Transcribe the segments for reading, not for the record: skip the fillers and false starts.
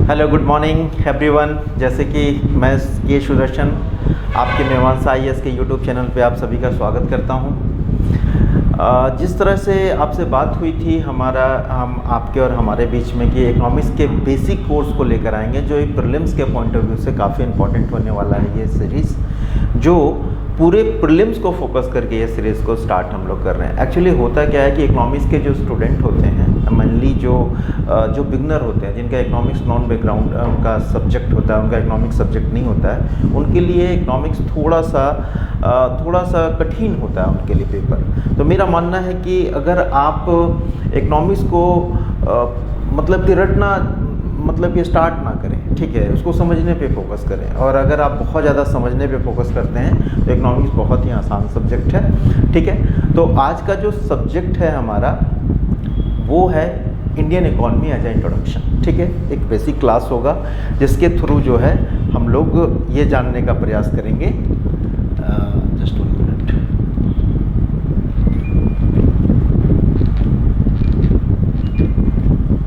Hello good morning everyone. जैसे कि मैं के सुदर्शन आपके मेहमान IAS के यूट्यूब चैनल पे आप सभी का स्वागत करता हूं। जिस तरह से आपसे बात हुई थी हम आपके और हमारे बीच में कि इकोनॉमिक्स के बेसिक कोर्स को लेकर आएंगे, जो एक प्रीलिम्स के पॉइंट ऑफ व्यू से काफ़ी इंपॉर्टेंट होने वाला है ये सीरीज़, जो पूरे प्रीलिम्स को फोकस करके ये सीरीज़ को स्टार्ट हम लोग कर रहे हैं। एक्चुअली होता क्या है कि इकोनॉमिक्स के जो स्टूडेंट होते हैं, मेनली जो बिगनर होते हैं, जिनका इकोनॉमिक्स नॉन बैकग्राउंड उनका सब्जेक्ट होता है, उनका इकोनॉमिक्स सब्जेक्ट नहीं होता है, उनके लिए इकोनॉमिक्स थोड़ा सा कठिन होता है उनके लिए पेपर। तो मेरा मानना है कि अगर आप इकोनॉमिक्स को मतलब कि रटना मतलब ये स्टार्ट ना करें, ठीक है, उसको समझने पे फोकस करें। और अगर आप बहुत ज़्यादा समझने पे फोकस करते हैं तो इकोनॉमिक्स बहुत ही आसान सब्जेक्ट है, ठीक है। तो आज का जो सब्जेक्ट है हमारा वो है Indian economy as a introduction, ठीक है। एक बेसिक क्लास होगा जिसके थ्रू जो है हम लोग ये जानने का प्रयास करेंगे। Just 1 minute.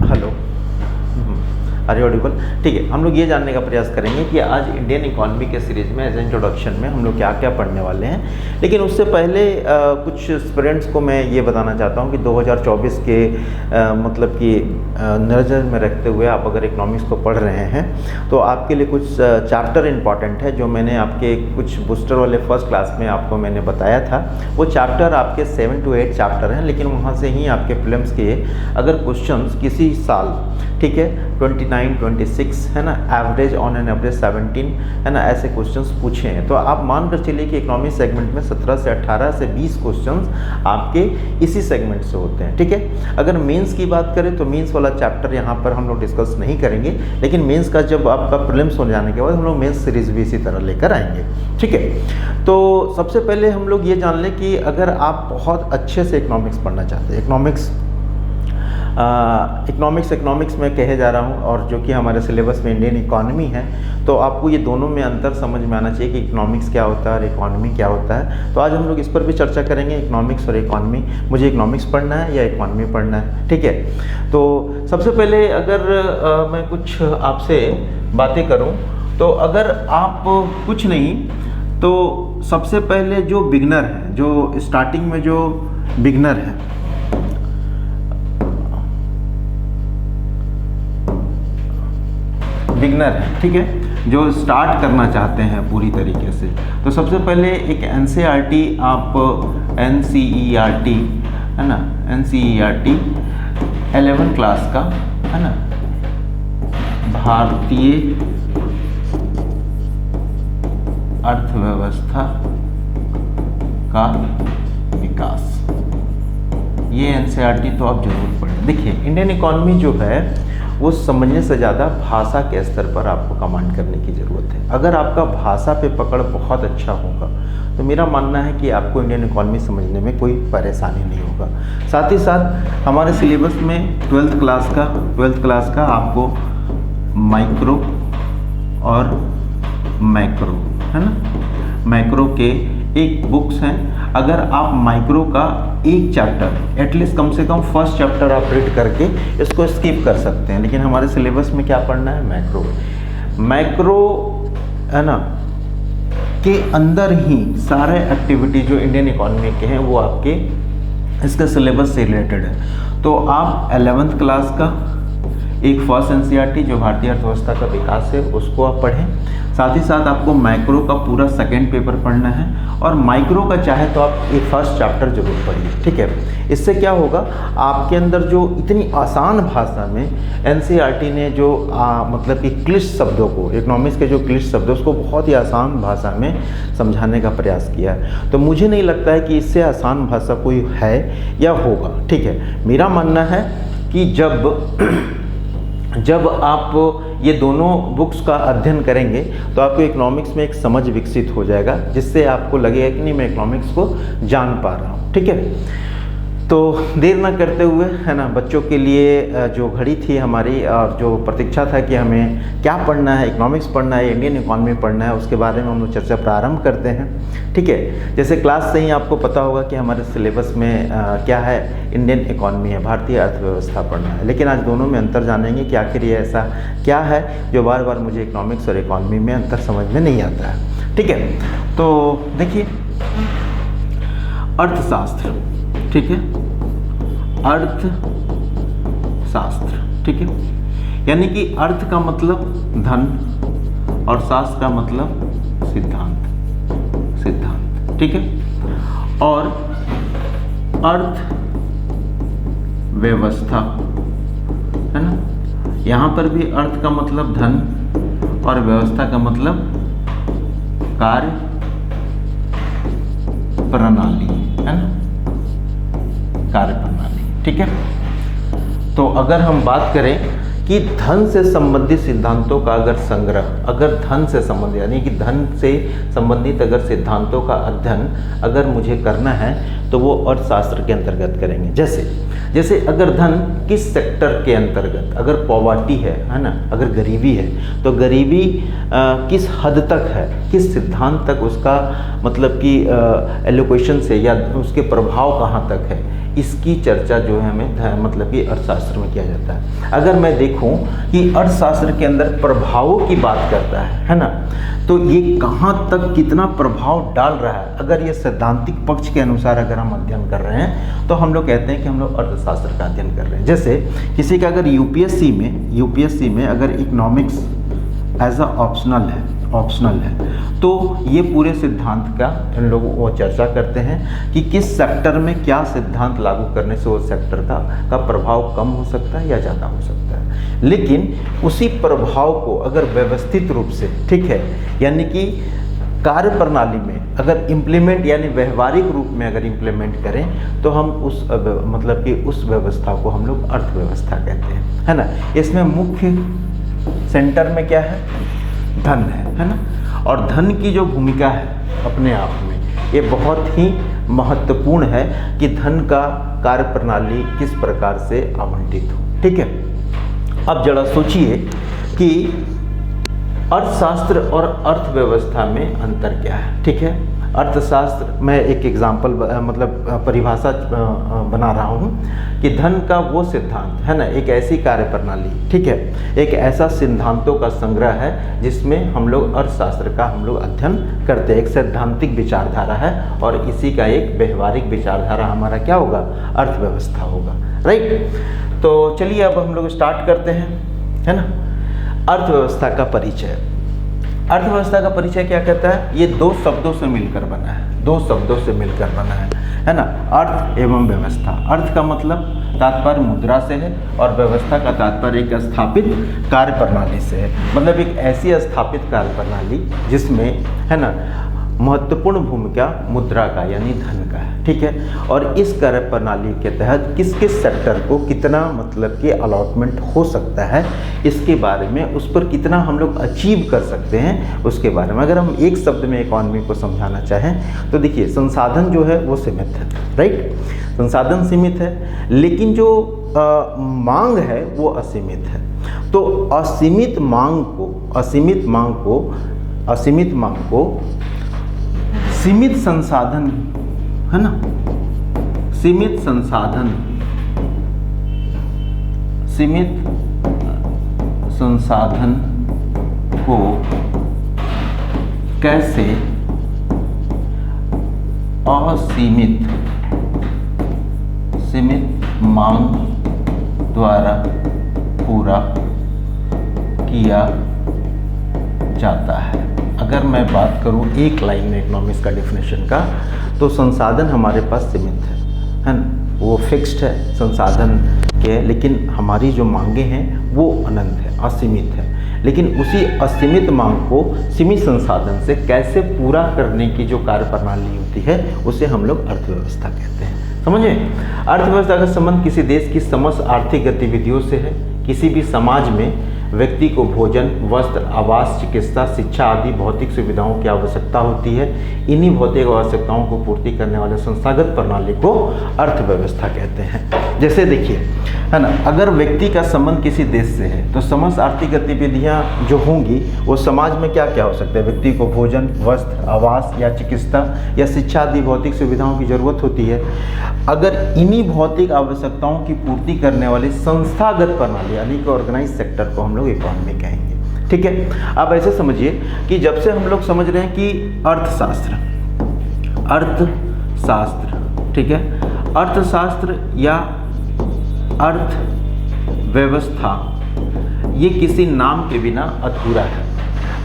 Hello, are you audible? ठीक है, हम लोग ये जानने का प्रयास करेंगे कि आज इंडियन इकॉनमी के सीरीज़ में एज इंट्रोडक्शन में हम लोग क्या क्या पढ़ने वाले हैं। लेकिन उससे पहले कुछ स्टूडेंट्स को मैं ये बताना चाहता हूँ कि 2024 के मतलब कि नज़र में रखते हुए आप अगर इकोनॉमिक्स को पढ़ रहे हैं तो आपके लिए कुछ चैप्टर इंपॉर्टेंट है, जो मैंने आपके कुछ बूस्टर वाले फर्स्ट क्लास में आपको मैंने बताया था। वो चैप्टर आपके 7 to 8 चैप्टर हैं, लेकिन वहाँ से ही आपके प्रीलिम्स के अगर क्वेश्चंस किसी साल, ठीक है, 29, 26 है ना, एवरेज ऑन एन एवरेज 17 है ना, ऐसे क्वेश्चंस पूछे हैं, तो आप मान कर चलिए कि इकोनॉमी सेगमेंट में 17 से 18 से 20 क्वेश्चंस आपके इसी सेगमेंट से होते हैं, ठीक है। अगर मेंस की बात करें तो मेंस वाला चैप्टर यहाँ पर हम लोग डिस्कस नहीं करेंगे, लेकिन मेंस का जब आपका प्रीलिम्स हो जाने के बाद हम लोग मेंस सीरीज भी इसी तरह लेकर आएंगे, ठीक है। तो सबसे पहले हम लोग ये जान लें कि अगर आप बहुत अच्छे से इकोनॉमिक्स पढ़ना चाहते हैं, इकोनॉमिक्स में कहे जा रहा हूँ, और जो कि हमारे सिलेबस में इंडियन इकॉनमी है, तो आपको ये दोनों में अंतर समझ में आना चाहिए कि इकोनॉमिक्स क्या होता है और इकॉनमी क्या होता है। तो आज हम लोग इस पर भी चर्चा करेंगे, इकोनॉमिक्स और इकॉनमी, मुझे इकोनॉमिक्स पढ़ना है या इकॉनमी पढ़ना है, ठीक है। तो सबसे पहले अगर मैं कुछ आपसे बातें करूँ, तो अगर आप कुछ नहीं तो सबसे पहले जो बिगनर है, जो स्टार्टिंग में जो बिगनर है, ठीक है, जो स्टार्ट करना चाहते हैं पूरी तरीके से, तो सबसे पहले एक NCERT आप NCERT है ना, NCERT 11 क्लास का है ना, भारतीय अर्थव्यवस्था का विकास, ये NCERT तो आप जरूर पढ़ें। देखिए, इंडियन इकॉनमी जो है वो समझने से ज़्यादा भाषा के स्तर पर आपको कमांड करने की ज़रूरत है। अगर आपका भाषा पे पकड़ बहुत अच्छा होगा तो मेरा मानना है कि आपको इंडियन इकॉनमी समझने में कोई परेशानी नहीं होगा। साथ ही साथ हमारे सिलेबस में 12th क्लास का आपको माइक्रो और मैक्रो है ना, मैक्रो के एक बुक्स हैं। अगर आप माइक्रो का एक चैप्टर एटलीस्ट कम से कम फर्स्ट चैप्टर आप रीड करके इसको स्किप कर सकते हैं, लेकिन हमारे सिलेबस में क्या पढ़ना है, मैक्रो है ना, के अंदर ही सारे एक्टिविटी जो इंडियन इकॉनमी के हैं वो आपके इसके सिलेबस से रिलेटेड है। तो आप 11th क्लास का एक फर्स्ट NCERT जो भारतीय अर्थव्यवस्था का विकास है उसको आप पढ़ें। साथ ही साथ आपको मैक्रो का पूरा सेकंड पेपर पढ़ना है, और माइक्रो का चाहे तो आप एक फर्स्ट चैप्टर जरूर पढ़िए, ठीक है। इससे क्या होगा, आपके अंदर जो इतनी आसान भाषा में NCERT ने जो मतलब कि क्लिष्ट शब्दों को, इकोनॉमिक्स के जो क्लिष्ट शब्द उसको बहुत ही आसान भाषा में समझाने का प्रयास किया है, तो मुझे नहीं लगता है कि इससे आसान भाषा कोई है या होगा, ठीक है। मेरा मानना है कि जब आप ये दोनों बुक्स का अध्ययन करेंगे तो आपको इकोनॉमिक्स में एक समझ विकसित हो जाएगा, जिससे आपको लगेगा कि नहीं, मैं इकोनॉमिक्स को जान पा रहा हूँ, ठीक है। तो देर ना करते हुए, है ना, बच्चों के लिए जो घड़ी थी हमारी और जो प्रतीक्षा था कि हमें क्या पढ़ना है, इकोनॉमिक्स पढ़ना है, इंडियन इकॉनमी पढ़ना है, उसके बारे में हम लोग चर्चा प्रारंभ करते हैं। ठीक है, जैसे क्लास से ही आपको पता होगा कि हमारे सिलेबस में क्या है, इंडियन इकॉनमी है, भारतीय अर्थव्यवस्था पढ़ना है। लेकिन आज दोनों में अंतर जानेंगे कि आखिर ये ऐसा क्या है जो बार बार मुझे इकोनॉमिक्स और इकॉनमी में अंतर समझ में नहीं आता है। ठीक है, तो देखिए अर्थशास्त्र, ठीक है, अर्थशास्त्र, ठीक है, यानी कि अर्थ का मतलब धन और शास्त्र का मतलब सिद्धांत, ठीक है, और अर्थ व्यवस्था, है ना, यहाँ पर भी अर्थ का मतलब धन और व्यवस्था का मतलब कार्य प्रणाली, है ना, कार्य प्रणाली। ठीक है, तो अगर हम बात करें कि धन से संबंधित सिद्धांतों का अगर संग्रह, अगर धन से संबंधित यानी कि धन से संबंधित अगर सिद्धांतों का अध्ययन अगर मुझे करना है तो वो अर्थशास्त्र के अंतर्गत करेंगे। जैसे अगर धन किस सेक्टर के अंतर्गत, अगर पॉवर्टी है ना, अगर गरीबी है तो गरीबी किस हद तक है, किस सिद्धांत तक उसका मतलब कि एलोकेशन से या उसके प्रभाव कहाँ तक है, इसकी चर्चा जो है हमें मतलब कि अर्थशास्त्र में किया जाता है। अगर मैं देखूं कि अर्थशास्त्र के अंदर प्रभावों की बात करता है ना, तो ये कहाँ तक कितना प्रभाव डाल रहा है, अगर ये सैद्धांतिक पक्ष के अनुसार अगर हम अध्ययन कर रहे हैं तो हम लोग कहते हैं कि हम लोग अर्थशास्त्र का अध्ययन कर रहे हैं। जैसे किसी का अगर यूपीएससी में अगर इकोनॉमिक्स एज अ ऑप्शनल है तो ये पूरे सिद्धांत का हम लोग वो चर्चा करते हैं कि किस सेक्टर में क्या सिद्धांत लागू करने से वो सेक्टर का प्रभाव कम हो सकता है या ज़्यादा हो सकता है। लेकिन उसी प्रभाव को अगर व्यवस्थित रूप से, ठीक है, यानी कि कार्य प्रणाली में अगर इम्प्लीमेंट यानी व्यवहारिक रूप में अगर इम्प्लीमेंट करें तो हम उस मतलब कि उस व्यवस्था को हम लोग अर्थव्यवस्था कहते हैं, है ना। इसमें मुख्य सेंटर में क्या है, धन है ना, और धन की जो भूमिका है अपने आप में ये बहुत ही महत्वपूर्ण है कि धन का कार्य प्रणाली किस प्रकार से आवंटित हो। ठीक है, अब जरा सोचिए कि अर्थशास्त्र और अर्थव्यवस्था में अंतर क्या है। ठीक है, अर्थशास्त्र में एक एग्जाम्पल मतलब परिभाषा बना रहा हूँ कि धन का वो सिद्धांत है ना, एक ऐसी कार्य प्रणाली, ठीक है, एक ऐसा सिद्धांतों का संग्रह है जिसमें हम लोग अर्थशास्त्र का हम लोग अध्ययन करते हैं। एक सैद्धांतिक विचारधारा है और इसी का एक व्यवहारिक विचारधारा हमारा क्या होगा, अर्थव्यवस्था होगा। राइट, तो चलिए अब हम लोग स्टार्ट करते हैं, है ना। अर्थव्यवस्था का परिचय, अर्थव्यवस्था का परिचय क्या कहता है, ये दो शब्दों से मिलकर बना है ना, अर्थ एवं व्यवस्था। अर्थ का मतलब तात्पर्य मुद्रा से है और व्यवस्था का तात्पर्य एक स्थापित कार्य प्रणाली से है, मतलब एक ऐसी स्थापित कार्य प्रणाली जिसमें, है ना, महत्वपूर्ण भूमिका मुद्रा का यानी धन का है। ठीक है, और इस कार्य प्रणाली के तहत किस किस सेक्टर को कितना मतलब कि अलॉटमेंट हो सकता है, इसके बारे में, उस पर कितना हम लोग अचीव कर सकते हैं उसके बारे में अगर हम एक शब्द में इकॉनमी को समझाना चाहें तो देखिए संसाधन जो है वो सीमित है। राइट, संसाधन सीमित है लेकिन जो मांग है वो असीमित है। तो असीमित मांग को सीमित संसाधन, है ना, सीमित संसाधन को कैसे सीमित मांग द्वारा पूरा किया जाता है। अगर मैं बात करूं एक लाइन में इकोनॉमिक्स का डेफिनेशन का, तो संसाधन हमारे पास सीमित है ना, वो फिक्स्ड है संसाधन के, लेकिन हमारी जो मांगे हैं वो अनंत है, असीमित है। लेकिन उसी असीमित मांग को सीमित संसाधन से कैसे पूरा करने की जो कार्य प्रणाली होती है उसे हम लोग अर्थव्यवस्था कहते हैं। समझे, अर्थव्यवस्था का संबंध किसी देश की समस्त आर्थिक गतिविधियों से है। किसी भी समाज में व्यक्ति को भोजन, वस्त्र, आवास, चिकित्सा, शिक्षा आदि भौतिक सुविधाओं की आवश्यकता होती है। इन्हीं भौतिक आवश्यकताओं को पूर्ति करने वाले संस्थागत प्रणाली को अर्थव्यवस्था कहते हैं। जैसे देखिए, है ना, अगर व्यक्ति का संबंध किसी देश से है तो समस्त आर्थिक गतिविधियां जो होंगी वो समाज में क्या क्या हो सकता है। व्यक्ति को भोजन, वस्त्र, आवास या चिकित्सा या शिक्षा आदि भौतिक सुविधाओं की जरूरत होती है। अगर इन्हीं भौतिक आवश्यकताओं की पूर्ति करने वाली संस्थागत प्रणाली यानी कि ऑर्गेनाइज सेक्टर को हम लोग इकोनॉमी कहेंगे। ठीक है, आप ऐसे समझिए कि जब से हम लोग समझ रहे हैं कि अर्थशास्त्र, ठीक है, अर्थशास्त्र या अर्थव्यवस्था ये किसी नाम के बिना अधूरा है।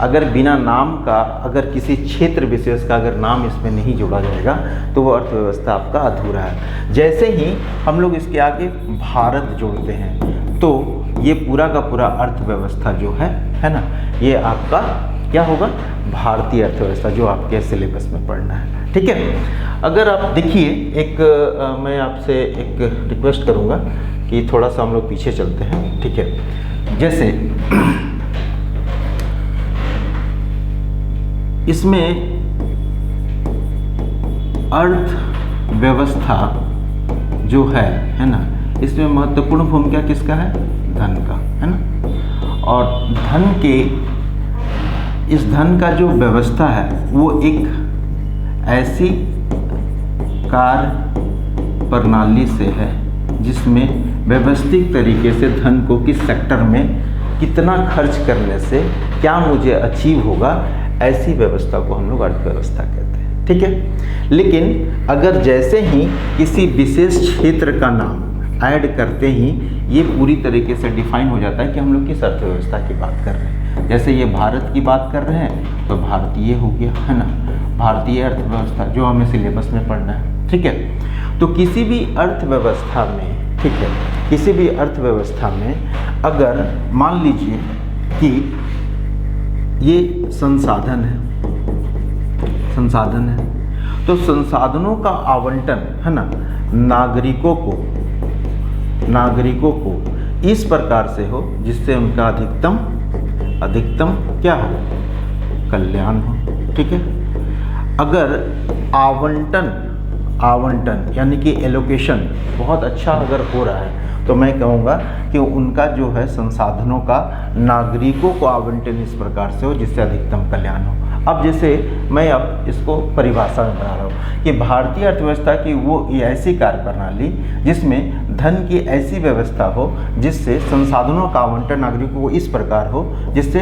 अगर बिना नाम का, अगर किसी क्षेत्र विशेष का अगर नाम इसमें नहीं जोड़ा जाएगा तो वो अर्थव्यवस्था आपका अधूरा है। जैसे ही हम लोग इसके आगे भारत जोड़ते हैं तो ये पूरा का पूरा अर्थव्यवस्था जो है ना, ये आपका क्या होगा, भारतीय अर्थव्यवस्था, जो आपके सिलेबस में पढ़ना है। ठीक है, अगर आप देखिए, एक मैं आपसे एक रिक्वेस्ट करूँगा कि थोड़ा सा हम लोग पीछे चलते हैं। ठीक है, जैसे इसमें अर्थव्यवस्था जो है ना, इसमें महत्वपूर्ण भूमिका किसका है, धन का, है ना। और धन के, इस धन का जो व्यवस्था है वो एक ऐसी कार्य प्रणाली से है जिसमें व्यवस्थित तरीके से धन को किस सेक्टर में कितना खर्च करने से क्या मुझे अचीव होगा, ऐसी व्यवस्था को हम लोग अर्थव्यवस्था कहते हैं। ठीक है, लेकिन अगर जैसे ही किसी विशेष क्षेत्र का नाम ऐड करते ही ये पूरी तरीके से डिफाइन हो जाता है कि हम लोग किस अर्थव्यवस्था की बात कर रहे हैं। जैसे ये भारत की बात कर रहे हैं तो भारतीय हो गया, है ना, भारतीय अर्थव्यवस्था जो हमें सिलेबस में पढ़ना है। ठीक है, तो किसी भी अर्थव्यवस्था में, ठीक है, किसी भी अर्थव्यवस्था में अगर मान लीजिए कि ये संसाधन है तो संसाधनों का आवंटन, है ना, नागरिकों को इस प्रकार से हो जिससे उनका अधिकतम क्या हो, कल्याण हो। ठीक है, अगर आवंटन यानी कि एलोकेशन बहुत अच्छा अगर हो रहा है तो मैं कहूँगा कि उनका जो है संसाधनों का नागरिकों को आवंटन इस प्रकार से हो जिससे अधिकतम कल्याण हो। अब जैसे मैं अब इसको परिभाषा में बना रहा हूँ कि भारतीय अर्थव्यवस्था की वो ऐसी कार्य प्रणाली जिसमें धन की ऐसी व्यवस्था हो जिससे संसाधनों का आवंटन नागरिकों को इस प्रकार हो जिससे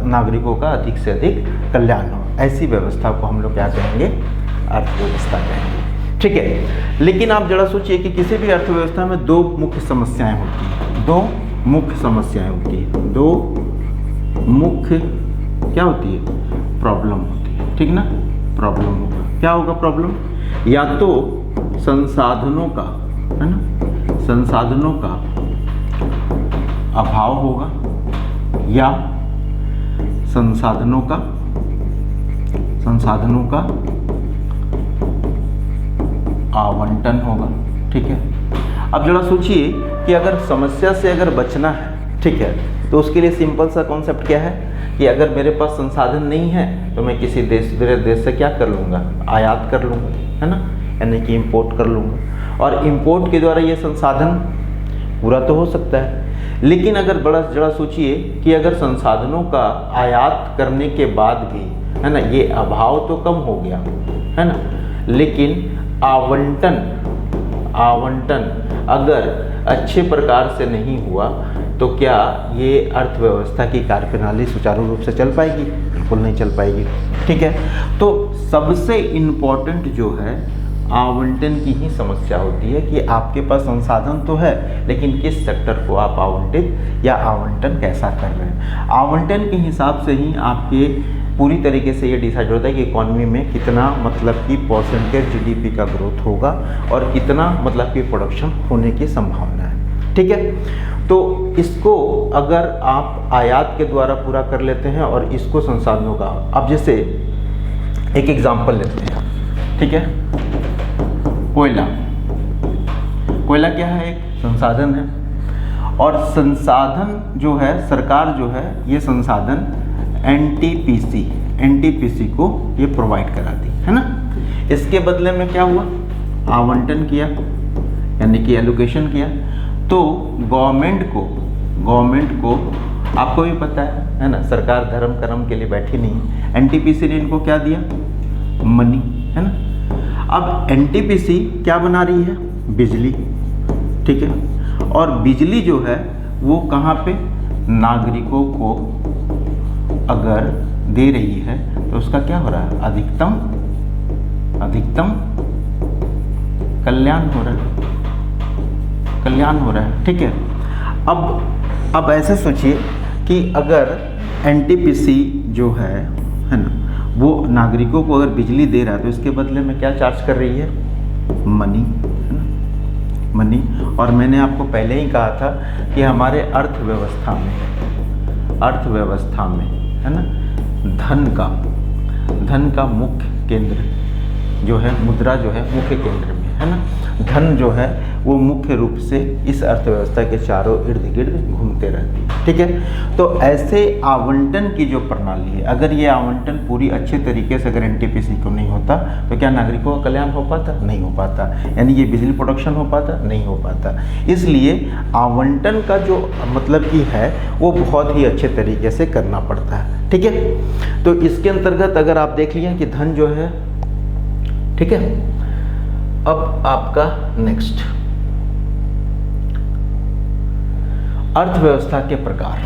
नागरिकों का अधिक से अधिक कल्याण हो, ऐसी व्यवस्था को हम लोग क्या कहेंगे, अर्थव्यवस्था कहेंगे। ठीक है, लेकिन आप जरा सोचिए कि किसी भी अर्थव्यवस्था में दो मुख्य समस्याएं होती हैं, दो मुख्य क्या होती है, प्रॉब्लम होती है। ठीक ना, प्रॉब्लम होगा, क्या होगा प्रॉब्लम, या तो संसाधनों का, है ना, संसाधनों का अभाव होगा या संसाधनों का आवंटन होगा। ठीक है, अब जरा सोचिए कि अगर समस्या से अगर बचना है, ठीक है, तो उसके लिए सिंपल सा कॉन्सेप्ट क्या है कि अगर मेरे पास संसाधन नहीं है तो मैं किसी दूसरे देश से क्या कर लूँगा, आयात कर लूँगा, है ना, यानी कि इंपोर्ट कर लूँगा, और इंपोर्ट के द्वारा ये संसाधन पूरा तो हो सकता है। लेकिन अगर जरा सोचिए कि अगर संसाधनों का आयात करने के बाद भी, है ना, ये अभाव तो कम हो गया, है ना, लेकिन आवंटन अगर अच्छे प्रकार से नहीं हुआ तो क्या ये अर्थव्यवस्था की कार्यप्रणाली सुचारू रूप से चल पाएगी, बिल्कुल नहीं चल पाएगी। ठीक है, तो सबसे इम्पोर्टेंट जो है आवंटन की ही समस्या होती है कि आपके पास संसाधन तो है लेकिन किस सेक्टर को आप आवंटित या आवंटन कैसा कर रहे हैं। आवंटन के हिसाब से ही आपके पूरी तरीके से ये डिसाइड होता है कि इकॉनमी में कितना मतलब कि परसेंटेज जीडीपी का ग्रोथ होगा और कितना मतलब कि प्रोडक्शन होने की संभावना है। ठीक है, तो इसको अगर आप आयात के द्वारा पूरा कर लेते हैं और इसको संसाधनों का, अब जैसे एक एग्जांपल लेते हैं, ठीक है, कोयला क्या है, एक संसाधन है, और संसाधन जो है सरकार जो है ये संसाधन एनटीपीसी को ये प्रोवाइड कराती है ना। इसके बदले में क्या हुआ, आवंटन किया यानी कि एलोकेशन किया। तो गवर्नमेंट को आपको भी पता है ना, सरकार धर्म कर्म के लिए बैठी नहीं है। एनटीपीसी ने इनको क्या दिया, मनी, है ना। अब एनटीपीसी क्या बना रही है, बिजली, ठीक है। और बिजली जो है वो कहाँ पे, नागरिकों को अगर दे रही है तो उसका क्या हो रहा है, अधिकतम कल्याण हो रहा है, ठीक है। अब ऐसे सोचिए कि अगर एनटीपीसी जो है ना, वो नागरिकों को अगर बिजली दे रहा है तो इसके बदले में क्या चार्ज कर रही है, मनी, है ना, मनी। और मैंने आपको पहले ही कहा था कि हमारे अर्थव्यवस्था में है ना, धन का मुख्य केंद्र जो है, मुद्रा जो है मुख्य केंद्र में है ना। धन जो है वो मुख्य रूप से इस अर्थव्यवस्था के चारों इर्द गिर्द घूमते रहती है, ठीक है। तो ऐसे आवंटन की जो प्रणाली है, अगर ये आवंटन पूरी अच्छे तरीके से अगर एनटीपीसी को नहीं होता तो क्या नागरिकों का कल्याण हो पाता, नहीं हो पाता। यानी ये बिजली प्रोडक्शन हो पाता, नहीं हो पाता। इसलिए आवंटन का जो मतलब कि है वो बहुत ही अच्छे तरीके से करना पड़ता है, ठीक है। तो इसके अंतर्गत अगर आप देख लिया कि धन जो है, ठीक है। अब आपका नेक्स्ट, अर्थव्यवस्था के प्रकार,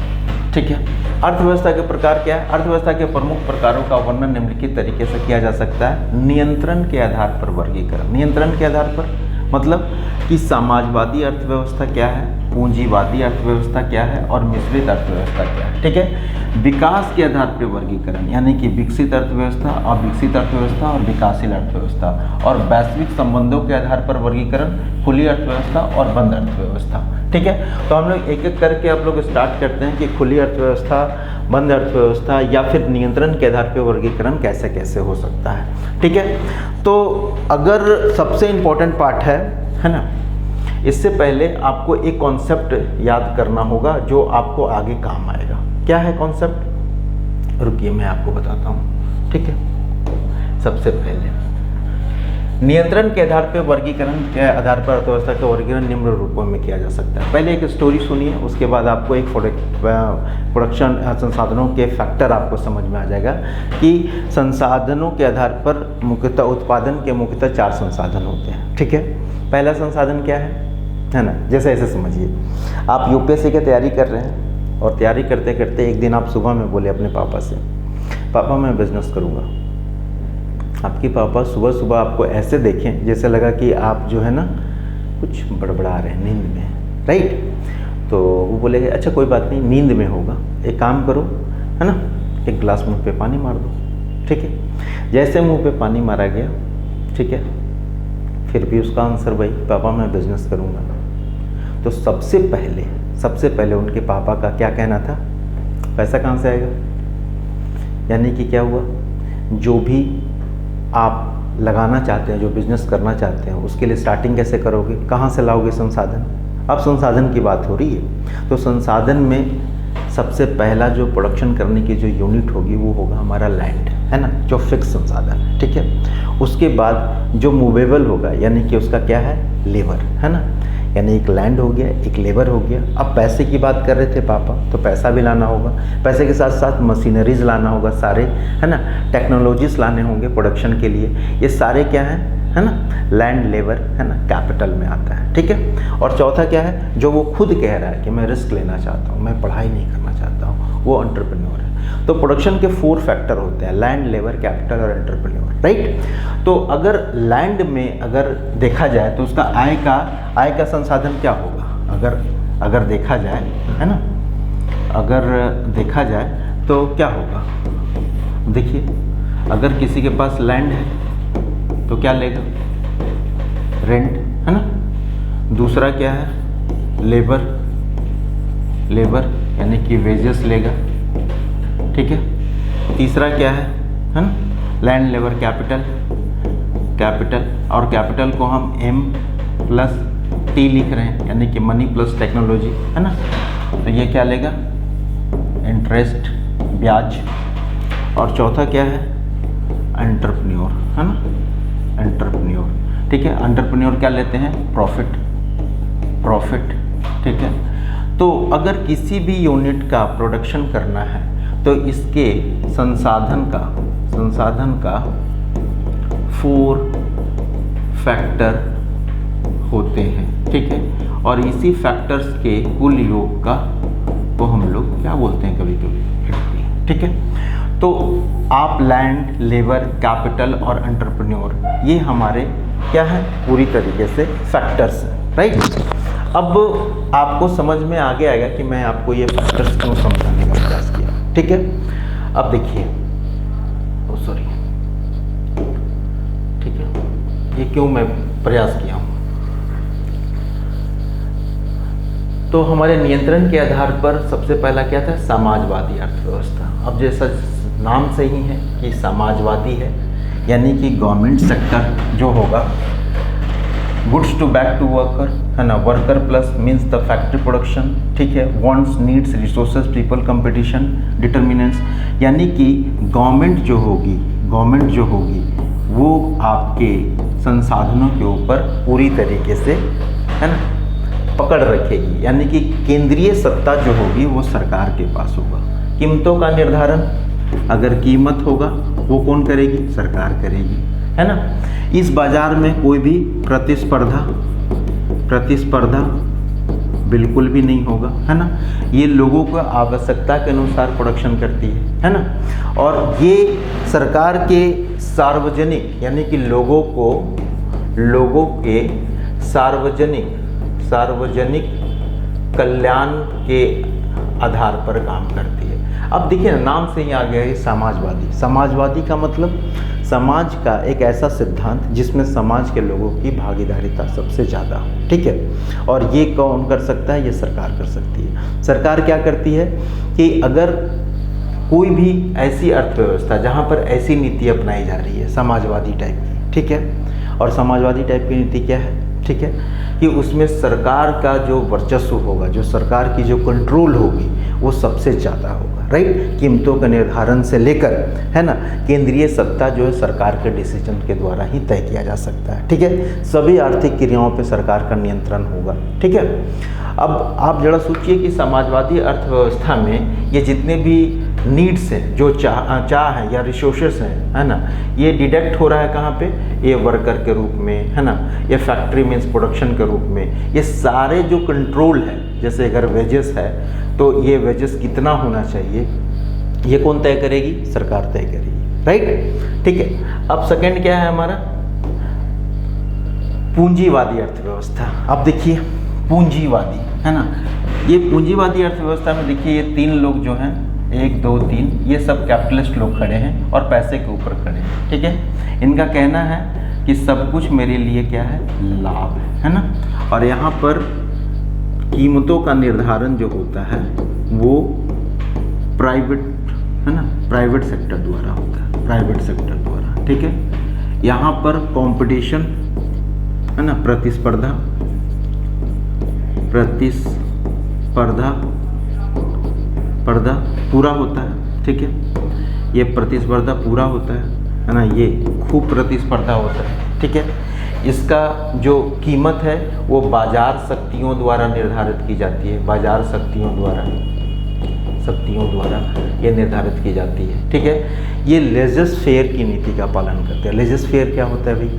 ठीक है। अर्थव्यवस्था के प्रकार क्या है, अर्थव्यवस्था के प्रमुख प्रकारों का वर्णन निम्नलिखित तरीके से किया जा सकता है। नियंत्रण के आधार पर वर्गीकरण, नियंत्रण के आधार पर मतलब कि समाजवादी अर्थव्यवस्था क्या है, पूंजीवादी अर्थव्यवस्था क्या है और मिश्रित अर्थव्यवस्था क्या है, ठीक है। विकास के आधार पर वर्गीकरण यानी कि विकसित अर्थव्यवस्था, अविकसित अर्थव्यवस्था और विकासशील अर्थव्यवस्था। और वैश्विक संबंधों के आधार पर वर्गीकरण, खुली अर्थव्यवस्था और बंद अर्थव्यवस्था, ठीक है। तो हम लोग एक एक करके आप लोग स्टार्ट करते हैं कि खुली अर्थव्यवस्था, बंद अर्थव्यवस्था या फिर नियंत्रण के आधार पर वर्गीकरण कैसे कैसे हो सकता है, ठीक है। तो अगर सबसे इम्पोर्टेंट पार्ट है ना, इससे पहले आपको एक कॉन्सेप्ट याद करना होगा जो आपको आगे काम आएगा। क्या है कॉन्सेप्ट, रुकिए मैं आपको बताता हूँ, ठीक है। सबसे पहले नियंत्रण के आधार पर वर्गीकरण के आधार पर अर्थव्यवस्था का वर्गीकरण निम्न रूपों में किया जा सकता है। पहले एक स्टोरी सुनिए, उसके बाद आपको एक प्रोडक्शन संसाधनों के फैक्टर आपको समझ में आ जाएगा कि संसाधनों के आधार पर मुख्यतः उत्पादन के मुख्यतः 4 संसाधन होते हैं, ठीक है। पहला संसाधन क्या है ना, जैसे ऐसे समझिए आप यूपीएससी की तैयारी कर रहे हैं और तैयारी करते करते एक दिन आप सुबह में बोले अपने पापा से, पापा मैं बिजनेस करूँगा। आपके पापा सुबह सुबह आपको ऐसे देखें जैसे लगा कि आप जो है ना कुछ बड़बड़ा रहे हैं नींद में, राइट। तो वो बोले अच्छा कोई बात नहीं, नींद में होगा, एक काम करो है ना, एक गिलास मुंह पे पानी मार दो, ठीक है। जैसे मुंह पे पानी मारा गया, ठीक है, फिर भी उसका आंसर वही, पापा मैं बिजनेस करूँगा। तो सबसे पहले उनके पापा का क्या कहना था, पैसा कहाँ से आएगा। यानी कि क्या हुआ, जो भी आप लगाना चाहते हैं, जो बिजनेस करना चाहते हैं, उसके लिए स्टार्टिंग कैसे करोगे, कहाँ से लाओगे संसाधन। अब संसाधन की बात हो रही है तो संसाधन में सबसे पहला जो प्रोडक्शन करने की जो यूनिट होगी वो होगा हमारा लैंड, है ना, जो फिक्स संसाधन है, ठीक है। उसके बाद जो मूवेबल होगा यानी कि उसका क्या है, लेबर, है ना। यानी एक लैंड हो गया, एक लेबर हो गया। अब पैसे की बात कर रहे थे पापा, तो पैसा भी लाना होगा, पैसे के साथ साथ मशीनरीज लाना होगा सारे, है ना, टेक्नोलॉजीज लाने होंगे प्रोडक्शन के लिए। ये सारे क्या हैं, है ना, लैंड, लेबर, है ना, कैपिटल में आता है, ठीक है। और चौथा क्या है, जो वो खुद कह रहा है कि मैं रिस्क लेना चाहता हूँ, मैं पढ़ाई नहीं करना चाहता हूँ, वो एंटरप्रेन्योर है। तो प्रोडक्शन के 4 फैक्टर होते हैं, लैंड, लेबर, कैपिटल और एंटरप्रेन्योर, राइट। तो अगर लैंड में अगर देखा जाए तो उसका आय का संसाधन क्या होगा, अगर देखा जाए, है ना, अगर देखा जाए तो क्या होगा। देखिए अगर किसी के पास लैंड है तो क्या लेगा, रेंट, है ना। दूसरा क्या है, लेबर यानी कि वेजेस लेगा, ठीक है। तीसरा क्या है ना, लैंड, लेबर, कैपिटल, और कैपिटल को हम M+ टी लिख रहे हैं, यानी कि मनी प्लस टेक्नोलॉजी, है ना। तो ये क्या लेगा, इंटरेस्ट, ब्याज। और चौथा क्या है, एंटरप्रेन्योर, है ना, एंटरप्रेन्योर, ठीक है। एंटरप्रेन्योर क्या लेते हैं, प्रॉफिट, ठीक है। तो अगर किसी भी यूनिट का प्रोडक्शन करना है तो इसके संसाधन का 4 फैक्टर होते हैं, ठीक है। और इसी फैक्टर्स के कुल योग का तो हम लोग क्या बोलते हैं कभी कभी, ठीक है। तो आप लैंड, लेबर, कैपिटल और एंटरप्रेन्योर, ये हमारे क्या है, पूरी तरीके से फैक्टर्स हैं, राइट। अब आपको समझ में आ गया आएगा कि मैं आपको ये फैक्टर्स क्यों समझाने का प्रयास किया, ठीक है। अब देखिए, सॉरी, ठीक है, ये क्यों मैं प्रयास किया हूँ। तो हमारे नियंत्रण के आधार पर सबसे पहला क्या था, समाजवादी अर्थव्यवस्था। अब जैसा नाम से ही है कि समाजवादी है, यानी कि गवर्नमेंट सेक्टर जो होगा, goods to back to worker, है ना, worker plus means the factory production, ठीक है, wants, needs, resources, people, competition, determinants, यानी कि गवर्नमेंट जो होगी वो आपके संसाधनों के ऊपर पूरी तरीके से, है ना, पकड़ रखेगी, यानी कि केंद्रीय सत्ता जो होगी वो सरकार के पास होगा। कीमतों का निर्धारण, अगर कीमत होगा वो कौन करेगी, सरकार करेगी, है ना। इस बाजार में कोई भी प्रतिस्पर्धा बिल्कुल भी नहीं होगा, है ना। ये लोगों को आवश्यकता के अनुसार प्रोडक्शन करती है ना। और ये सरकार के सार्वजनिक, यानी कि लोगों के सार्वजनिक कल्याण के आधार पर काम करती है। अब देखिए ना, नाम से ही आ गया है समाजवादी का मतलब समाज का एक ऐसा सिद्धांत जिसमें समाज के लोगों की भागीदारिता सबसे ज़्यादा हो, ठीक है। और ये कौन कर सकता है, ये सरकार कर सकती है। सरकार क्या करती है कि अगर कोई भी ऐसी अर्थव्यवस्था जहाँ पर ऐसी नीति अपनाई जा रही है समाजवादी टाइप की, ठीक है, और समाजवादी टाइप की नीति क्या है, ठीक है, कि उसमें सरकार का जो वर्चस्व होगा, जो सरकार की जो कंट्रोल होगी वो सबसे ज़्यादा होगा, राइट। कीमतों के निर्धारण से लेकर, है ना, केंद्रीय सत्ता जो है सरकार के डिसीजन के द्वारा ही तय किया जा सकता है, ठीक है। सभी आर्थिक क्रियाओं पे सरकार का नियंत्रण होगा, ठीक है। अब आप जरा सोचिए कि समाजवादी अर्थव्यवस्था में ये जितने भी नीड्स हैं, जो चाह है या रिसोर्सेस हैं, है ना, ये डिडक्ट हो रहा है कहाँ पे, ये वर्कर के रूप में, है ना, ये फैक्ट्री मीन्स प्रोडक्शन के रूप में। ये सारे जो कंट्रोल है, जैसे अगर वेजेस है तो ये वेजेस कितना होना चाहिए, ये कौन तय करेगी, सरकार तय करेगी, राइट, ठीक है। अब सेकंड क्या है हमारा, पूंजीवादी अर्थव्यवस्था। अब देखिए पूंजीवादी, है ना, ये पूंजीवादी अर्थव्यवस्था में देखिए ये 3 लोग जो हैं, 1 2 3, ये सब कैपिटलिस्ट लोग खड़े हैं और पैसे के ऊपर खड़े हैं, ठीक है। इनका कहना है कि सब कुछ मेरे लिए क्या है, लाभ है ना। और यहाँ पर कीमतों का निर्धारण जो होता है वो प्राइवेट, है ना, प्राइवेट सेक्टर द्वारा होता है, प्राइवेट सेक्टर द्वारा, ठीक है। यहाँ पर कंपटीशन, है ना, प्रतिस्पर्धा पूरा होता है, ठीक है। ये प्रतिस्पर्धा पूरा होता है ना, ये खूब प्रतिस्पर्धा होता है, ठीक है। इसका जो कीमत है वो बाजार शक्तियों द्वारा निर्धारित की जाती है, बाजार शक्तियों द्वारा ये निर्धारित की जाती है, ठीक है। ये लेजस फेयर की नीति का पालन करते हैं। लेजस फेयर क्या होता है भाई,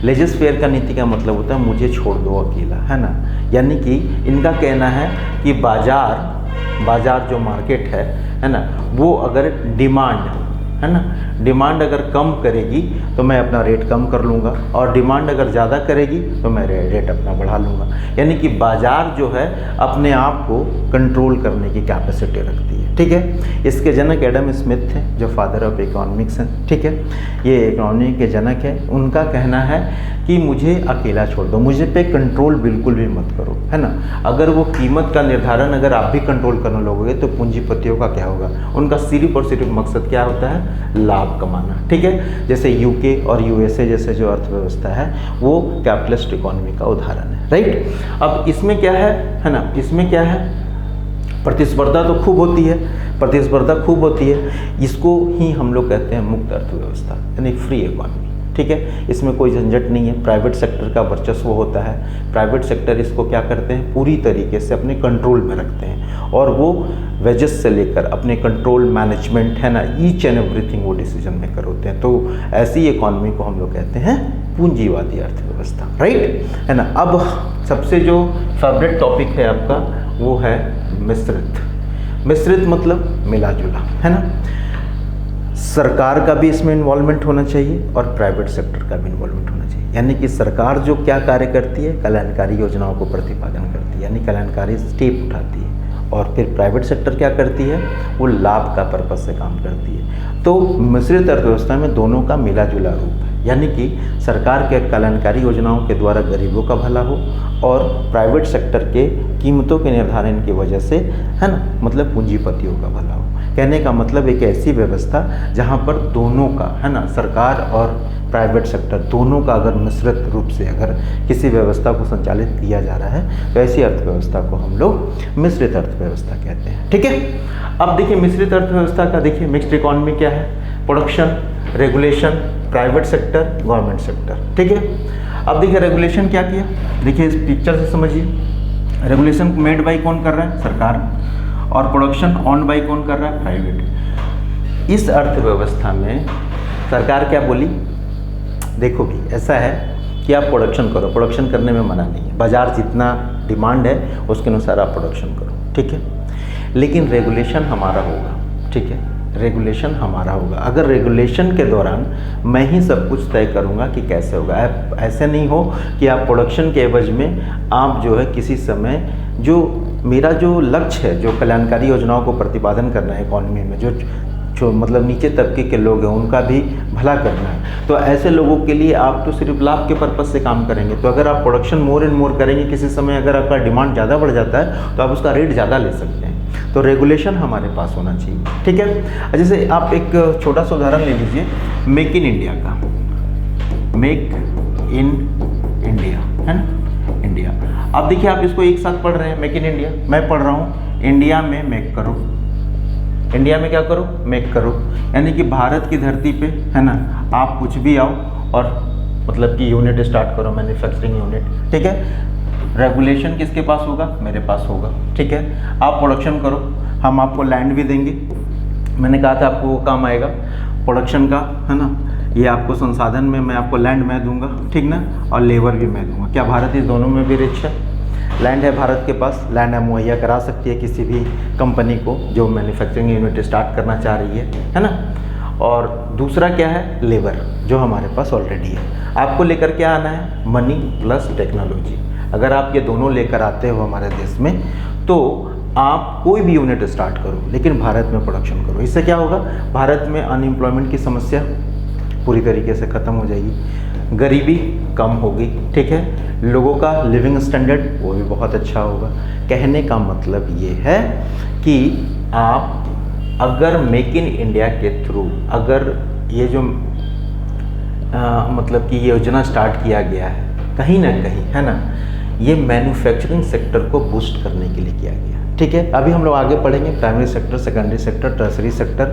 लेजस फेयर का नीति का मतलब होता है मुझे छोड़ दो अकेला, है ना। यानी कि इनका कहना है कि बाजार जो मार्केट है ना, वो अगर डिमांड, है ना, डिमांड अगर कम करेगी तो मैं अपना रेट कम कर लूँगा, और डिमांड अगर ज़्यादा करेगी तो मैं रेट अपना बढ़ा लूँगा। यानी कि बाजार जो है अपने आप को कंट्रोल करने की कैपेसिटी रखती है, ठीक है। इसके जनक एडम स्मिथ थे, जो फादर ऑफ इकोनॉमिक्स हैं, ठीक है। ये इकोनॉमी के जनक है। उनका कहना है कि मुझे अकेला छोड़ दो, मुझे पे कंट्रोल बिल्कुल भी मत करो, है ना। अगर वो कीमत का निर्धारण अगर आप भी कंट्रोल करने लगोगे तो पूंजीपतियों का क्या होगा, उनका सिर्फ और सिर्फ मकसद क्या होता है, लाभ कमाना, ठीक है। जैसे यूके और यूएसए जैसे जो अर्थव्यवस्था है वो कैपिटलिस्ट इकोनॉमी का उदाहरण है, राइट। अब इसमें क्या है ना, इसमें क्या है, प्रतिस्पर्धा तो खूब होती है, प्रतिस्पर्धा खूब होती है। इसको ही हम लोग कहते हैं मुक्त अर्थव्यवस्था, यानी फ्री इकोनॉमी, ठीक है। इसमें कोई झंझट नहीं है, प्राइवेट सेक्टर का वर्चस्व होता है। प्राइवेट सेक्टर इसको क्या करते हैं, पूरी तरीके से अपने कंट्रोल में रखते हैं, और वो वेजेस से लेकर अपने कंट्रोल मैनेजमेंट, है ना, ईच एंड एवरीथिंग वो डिसीजन मेकर होते हैं। तो ऐसी इकोनॉमी को हम लोग कहते हैं पूंजीवादी अर्थव्यवस्था, राइट, है ना। अब सबसे जो फेवरेट टॉपिक है आपका वो है मिश्रित। मिश्रित मतलब मिला जुला, है ना। सरकार का भी इसमें इन्वॉल्वमेंट होना चाहिए और प्राइवेट सेक्टर का भी इन्वॉल्वमेंट होना चाहिए। यानी कि सरकार जो क्या कार्य करती है, कल्याणकारी योजनाओं को प्रतिपादन करती है, यानी कल्याणकारी स्टेप उठाती है, और फिर प्राइवेट सेक्टर क्या करती है, वो लाभ का पर्पस से काम करती है। तो मिश्रित अर्थव्यवस्था में दोनों का मिला जुला रूप है, यानी कि सरकार के कल्याणकारी योजनाओं के द्वारा गरीबों का भला हो और प्राइवेट सेक्टर के कीमतों के निर्धारण की वजह से, है ना, मतलब पूंजीपतियों का भला हो। कहने का मतलब एक ऐसी व्यवस्था जहाँ पर दोनों का, है ना, सरकार और प्राइवेट सेक्टर दोनों का अगर मिश्रित रूप से अगर किसी व्यवस्था को संचालित किया जा रहा है तो ऐसी अर्थव्यवस्था को हम लोग मिश्रित अर्थव्यवस्था कहते हैं, ठीक है। अब देखिए मिश्रित अर्थव्यवस्था का देखिए मिक्स्ड इकोनॉमी क्या है, production, regulation, private sector, government sector, ठीक है। अब देखिए रेगुलेशन क्या किया, देखिए इस पिक्चर से समझिए। रेगुलेशन मेड बाई कौन कर रहा है, सरकार, और प्रोडक्शन ऑन बाई कौन कर रहा है, प्राइवेट। इस अर्थव्यवस्था में सरकार क्या बोली, देखो भी ऐसा है कि आप प्रोडक्शन करो, प्रोडक्शन करने में मना नहीं है, बाजार जितना डिमांड है उसके अनुसार आप प्रोडक्शन करो, ठीक है। लेकिन रेगुलेशन हमारा होगा, ठीक है, रेगुलेशन हमारा होगा। अगर रेगुलेशन के दौरान मैं ही सब कुछ तय करूंगा कि कैसे होगा, ऐसे नहीं हो कि आप प्रोडक्शन के एवज में आप जो है किसी समय जो मेरा जो लक्ष्य है, जो कल्याणकारी योजनाओं को प्रतिपादन करना है इकोनॉमी में, जो मतलब नीचे तबके के लोग हैं उनका भी भला करना है, तो ऐसे लोगों के लिए आप तो सिर्फ लाभ के पर्पज़ से काम करेंगे। तो अगर आप प्रोडक्शन मोर एंड मोर करेंगे, किसी समय अगर आपका डिमांड ज़्यादा बढ़ जाता है तो आप उसका रेट ज़्यादा ले सकते हैं। तो रेगुलेशन हमारे पास होना चाहिए, ठीक है। जैसे आप एक छोटा सा उदाहरण ले लीजिए मेक इन इंडिया का, मेक इन इंडिया, है ना, इंडिया। अब देखिए आप इसको एक साथ पढ़ रहे हैं, मेक इन इंडिया, मैं पढ़ रहा हूँ इंडिया में मेक करो, इंडिया में क्या करो, मेक करो, यानी कि भारत की धरती पे, है ना, आप कुछ भी आओ और मतलब कि यूनिट स्टार्ट करो, मैन्युफैक्चरिंग यूनिट, ठीक है। रेगुलेशन किसके पास होगा, मेरे पास होगा, ठीक है। आप प्रोडक्शन करो, हम आपको लैंड भी देंगे, मैंने कहा था आपको वो काम आएगा प्रोडक्शन का, है ना, ये आपको संसाधन में मैं आपको लैंड मैं दूंगा, ठीक ना, और लेबर भी मैं दूंगा। क्या भारत इस दोनों में भी रिच है, लैंड है भारत के पास, लैंड है मुहैया करा सकती है किसी भी कंपनी को जो मैन्युफैक्चरिंग यूनिट स्टार्ट करना चाह रही है ना। और दूसरा क्या है, लेबर, जो हमारे पास ऑलरेडी है। आपको लेकर क्या आना है, मनी प्लस टेक्नोलॉजी। अगर आप ये दोनों लेकर आते हो हमारे देश में तो आप कोई भी यूनिट स्टार्ट करो लेकिन भारत में प्रोडक्शन करो। इससे क्या होगा, भारत में अनएम्प्लॉयमेंट की समस्या पूरी तरीके से ख़त्म हो जाएगी, गरीबी कम होगी, ठीक है, लोगों का लिविंग स्टैंडर्ड वो भी बहुत अच्छा होगा। कहने का मतलब ये है कि आप अगर मेक इन इंडिया के थ्रू अगर ये जो मतलब कि ये योजना स्टार्ट किया गया है कहीं ना कहीं, है ना, ये मैन्युफैक्चरिंग सेक्टर को बूस्ट करने के लिए किया गया, ठीक है। अभी हम लोग आगे पढ़ेंगे primary sector, secondary sector, tertiary sector,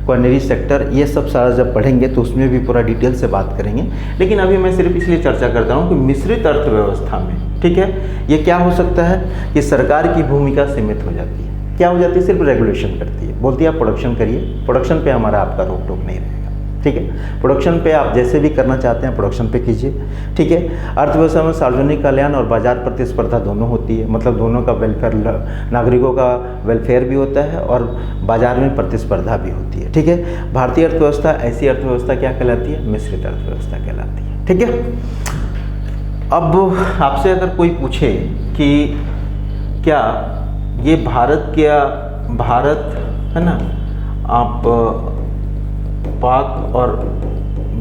quaternary sector, ये सब सारा जब पढ़ेंगे तो उसमें भी पूरा डिटेल से बात करेंगे। लेकिन अभी मैं सिर्फ इसलिए चर्चा करता हूँ कि मिश्रित अर्थव्यवस्था में, ठीक है, ये क्या हो सकता है कि सरकार की भूमिका सीमित हो जाती है। क्या हो जाती है, सिर्फ रेगुलेशन करती है, बोलती है आप प्रोडक्शन करिए, प्रोडक्शन पे हमारा आपका रोक टोक नहीं रहेगा, ठीक है। प्रोडक्शन पे आप जैसे भी करना चाहते हैं प्रोडक्शन पे कीजिए, ठीक है। अर्थव्यवस्था में सार्वजनिक कल्याण और बाजार प्रतिस्पर्धा दोनों होती है, मतलब दोनों का वेलफेयर, नागरिकों का वेलफेयर भी होता है और बाजार में प्रतिस्पर्धा भी होती है, ठीक है। भारतीय अर्थव्यवस्था ऐसी अर्थव्यवस्था क्या कहलाती है, मिश्रित अर्थव्यवस्था कहलाती है, ठीक है। अब आपसे अगर कोई पूछे कि क्या ये भारत है ना, आप पाक और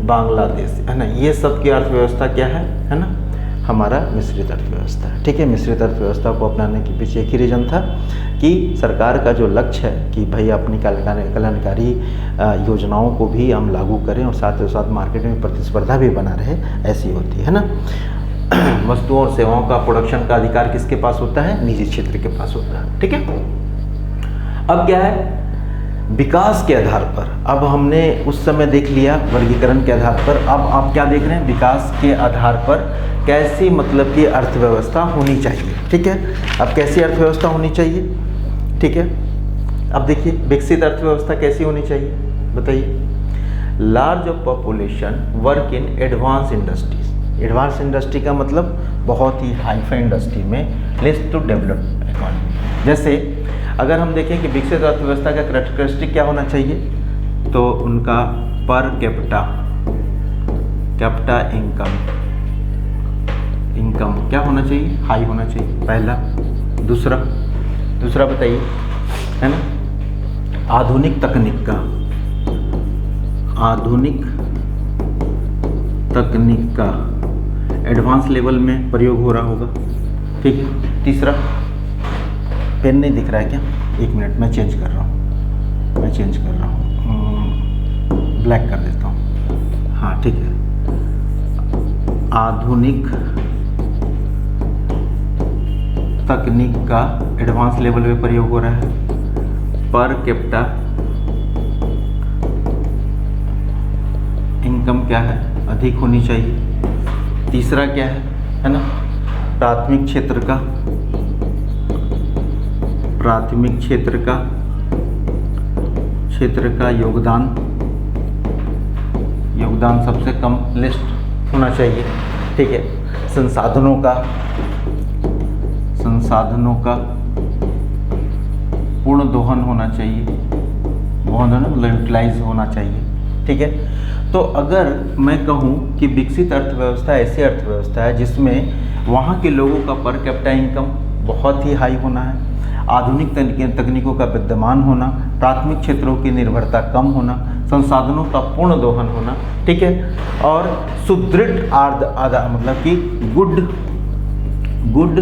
बांग्लादेश, है ना, ये सब की अर्थव्यवस्था क्या है ना, हमारा मिश्रित अर्थव्यवस्था है। ठीक है, मिश्रित अर्थव्यवस्था को अपनाने के पीछे एक ही रीजन था कि सरकार का जो लक्ष्य है कि भाई अपनी कल्याणकारी योजनाओं को भी हम लागू करें और साथ ही साथ मार्केट में प्रतिस्पर्धा भी बना रहे, ऐसी होती है ना। वस्तुओं और सेवाओं का प्रोडक्शन का अधिकार किसके पास होता है? निजी क्षेत्र के पास होता है। ठीक है, अब क्या है, विकास के आधार पर, अब हमने उस समय देख लिया वर्गीकरण के आधार पर, अब आप क्या देख रहे हैं, विकास के आधार पर कैसी मतलब कि अर्थव्यवस्था होनी चाहिए। ठीक है, अब कैसी अर्थव्यवस्था होनी चाहिए? ठीक है, अब देखिए विकसित अर्थव्यवस्था कैसी होनी चाहिए बताइए। Large of population work in advance industries. Advance industry का मतलब बहुत ही हाईफाई इंडस्ट्री में, लेस टू डेवलप इकोनॉमी। जैसे अगर हम देखें कि विकसित अर्थव्यवस्था का कैरेक्टरिस्टिक क्या होना चाहिए, तो उनका पर कैपिटा इनकम क्या होना चाहिए? हाई होना चाहिए, पहला। दूसरा बताइए, है ना, आधुनिक तकनीक का एडवांस लेवल में प्रयोग हो रहा होगा। ठीक है, तीसरा, पेन नहीं दिख रहा है क्या? एक मिनट, मैं चेंज कर रहा हूँ, ब्लैक कर देता हूँ। हाँ ठीक है, आधुनिक तकनीक का एडवांस लेवल पे प्रयोग हो रहा है, पर कैपिटा इनकम क्या है? अधिक होनी चाहिए। तीसरा क्या है ना, प्राथमिक क्षेत्र का योगदान सबसे कम लिस्ट होना चाहिए। ठीक है, संसाधनों का पूर्ण दोहन होना चाहिए, यूटिलाइज होना चाहिए। ठीक है, तो अगर मैं कहूँ कि विकसित अर्थव्यवस्था ऐसी अर्थव्यवस्था है जिसमें वहाँ के लोगों का पर कैपिटा इनकम बहुत ही हाई होना है, आधुनिक तकनीकों का विद्यमान होना, प्राथमिक क्षेत्रों की निर्भरता कम होना, संसाधनों का पूर्ण दोहन होना। ठीक है, और सुदृढ़ मतलब कि गुड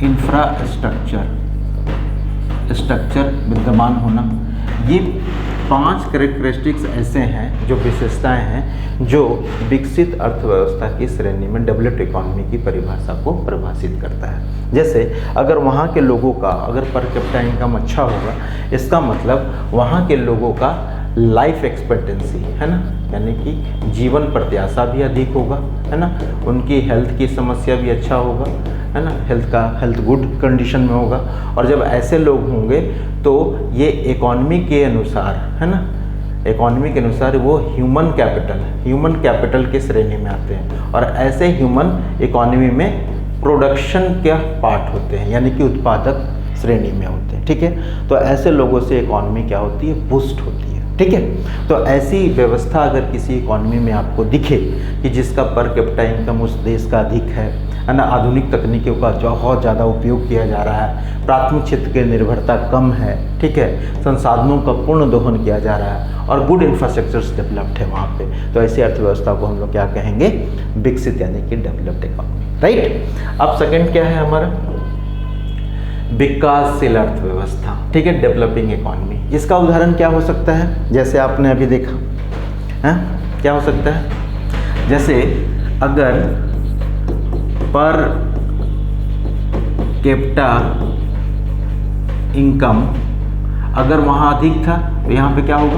इंफ्रास्ट्रक्चर विद्यमान होना। ये 5 कैरेक्टरिस्टिक्स ऐसे हैं, जो विशेषताएं हैं जो विकसित अर्थव्यवस्था की श्रेणी में डेवलप्ड इकोनॉमी की परिभाषा को परिभाषित करता है। जैसे अगर वहाँ के लोगों का अगर पर कैपिटा इनकम अच्छा होगा, इसका मतलब वहाँ के लोगों का लाइफ एक्सपेक्टेंसी, है ना, यानी कि जीवन प्रत्याशा भी अधिक होगा, है ना, उनकी हेल्थ की समस्या भी अच्छा होगा, है ना, हेल्थ गुड कंडीशन में होगा। और जब ऐसे लोग होंगे तो ये इकोनॉमी के अनुसार, है ना, इकोनॉमी के अनुसार वो ह्यूमन कैपिटल के श्रेणी में आते हैं, और ऐसे ह्यूमन इकोनॉमी में प्रोडक्शन के पार्ट होते हैं, यानी कि उत्पादक श्रेणी में होते हैं। ठीक है, तो ऐसे लोगों से इकोनॉमी क्या होती है? बूस्ट होती है। ठीक है, तो ऐसी व्यवस्था अगर किसी इकोनॉमी में आपको दिखे कि जिसका पर कैपिटा इनकम उस देश का अधिक है ना, आधुनिक तकनीकों का बहुत ज़्यादा उपयोग किया जा रहा है, प्राथमिक क्षेत्र की निर्भरता कम है, ठीक है, संसाधनों का पूर्ण दोहन किया जा रहा है और गुड इंफ्रास्ट्रक्चर्स डेवलप्ड है वहाँ पे, तो ऐसी अर्थव्यवस्था को हम लोग क्या कहेंगे? विकसित, यानी कि डेवलप्ड इकोनॉमी। राइट, अब सेकंड क्या है हमारा? विकासशील अर्थव्यवस्था। ठीक है, डेवलपिंग इकोनॉमी। इसका उदाहरण क्या हो सकता है? जैसे आपने अभी देखा है, क्या हो सकता है? जैसे अगर पर कैपिटा इनकम अगर वहाँ अधिक था तो यहाँ पे क्या होगा?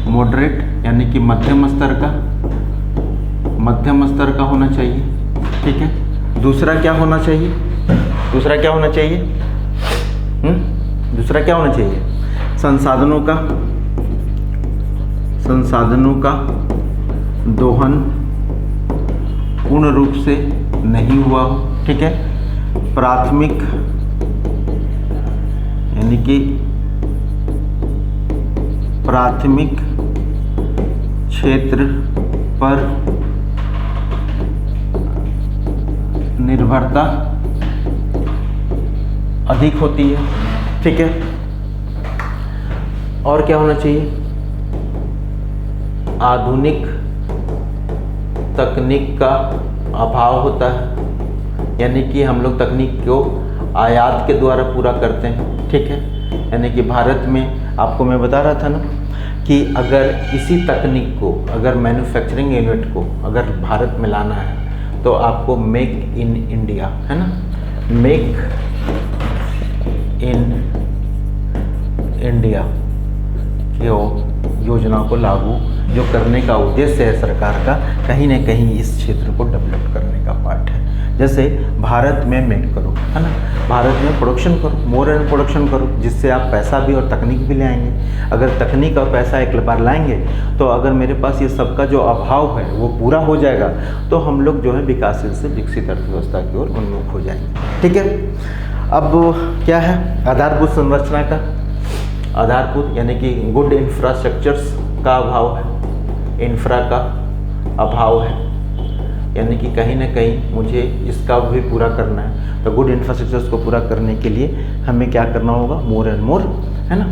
मॉडरेट यानी कि मध्यम स्तर का होना चाहिए। ठीक है, दूसरा क्या होना चाहिए? दूसरा क्या होना चाहिए? संसाधनों का दोहन पूर्ण रूप से नहीं हुआ हो। ठीक है, प्राथमिक यानी कि प्राथमिक क्षेत्र पर निर्भरता अधिक होती है, ठीक है। और क्या होना चाहिए, आधुनिक तकनीक का अभाव होता है, यानी कि हम लोग तकनीक को आयात के द्वारा पूरा करते हैं, ठीक है। यानी कि भारत में आपको मैं बता रहा था ना कि अगर इसी तकनीक को, अगर मैन्युफैक्चरिंग यूनिट को अगर भारत में लाना है तो आपको मेक इन इंडिया, है ना, मेक इन इंडिया की योजना को लागू जो करने का उद्देश्य है सरकार का, कहीं ना कहीं इस क्षेत्र को डेवलप करने का पार्ट है। जैसे भारत में मेक करो, है ना, भारत में प्रोडक्शन करो, मोर एंड प्रोडक्शन करो, जिससे आप पैसा भी और तकनीक भी ले आएंगे। अगर तकनीक और पैसा एक बार लाएंगे तो अगर मेरे पास ये सबका जो अभाव है वो पूरा हो जाएगा तो हम लोग जो है विकासशील से विकसित अर्थव्यवस्था की ओर उन्मुख हो जाएंगे, ठीक है। अब क्या है आधारभूत संरचना का, आधारभूत यानी कि गुड इंफ्रास्ट्रक्चर्स का अभाव है, इंफ्रा का अभाव है, यानी कि कहीं ना कहीं मुझे इसका भी पूरा करना है। तो गुड इंफ्रास्ट्रक्चर्स को पूरा करने के लिए हमें क्या करना होगा, मोर एंड मोर, है ना,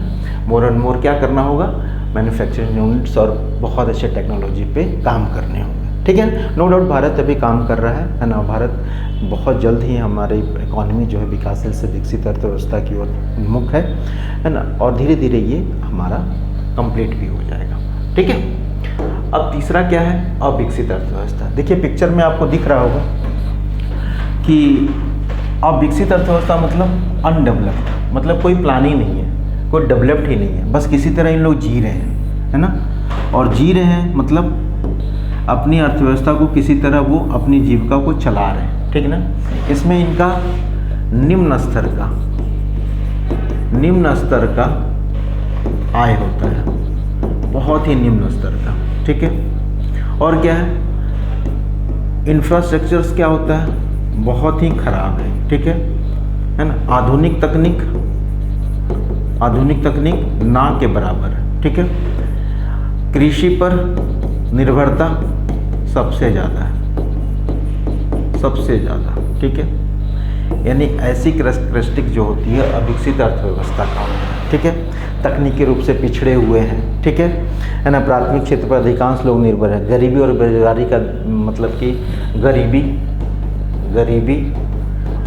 मोर एंड मोर क्या करना होगा, मैन्युफैक्चरिंग यूनिट्स और बहुत अच्छे टेक्नोलॉजी पे काम करने होंगे, ठीक है। नो डाउट भारत अभी काम कर रहा है ना, भारत बहुत जल्द ही हमारी इकॉनमी जो है विकासशील से विकसित अर्थव्यवस्था की ओर उन्मुख है ना, और धीरे धीरे ये हमारा कंप्लीट भी हो जाएगा, ठीक है। अब तीसरा क्या है, अविकसित अर्थव्यवस्था। देखिए पिक्चर में आपको दिख रहा होगा कि अविकसित अर्थव्यवस्था मतलब अनडेवलप्ड, मतलब कोई प्लान ही नहीं है, कोई डेवलप्ड ही नहीं है, बस किसी तरह इन लोग जी रहे हैं, है ना। और जी रहे हैं मतलब अपनी अर्थव्यवस्था को किसी तरह वो अपनी जीविका को चला रहे हैं, ठीक ना। इसमें इनका निम्न स्तर का आय होता है, बहुत ही निम्न स्तर का, ठीक है। और क्या है, इंफ्रास्ट्रक्चर्स क्या होता है, बहुत ही खराब है, ठीक है ना। आधुनिक तकनीक ना के बराबर है, ठीक है। कृषि पर निर्भरता सबसे ज़्यादा है, सबसे ज़्यादा, ठीक है। यानी ऐसी कैरेक्टरिस्टिक जो होती है अविकसित अर्थव्यवस्था का, ठीक है। तकनीकी रूप से पिछड़े हुए हैं, ठीक है ना। प्राथमिक क्षेत्र पर अधिकांश लोग निर्भर है। गरीबी और बेरोजगारी का मतलब कि गरीबी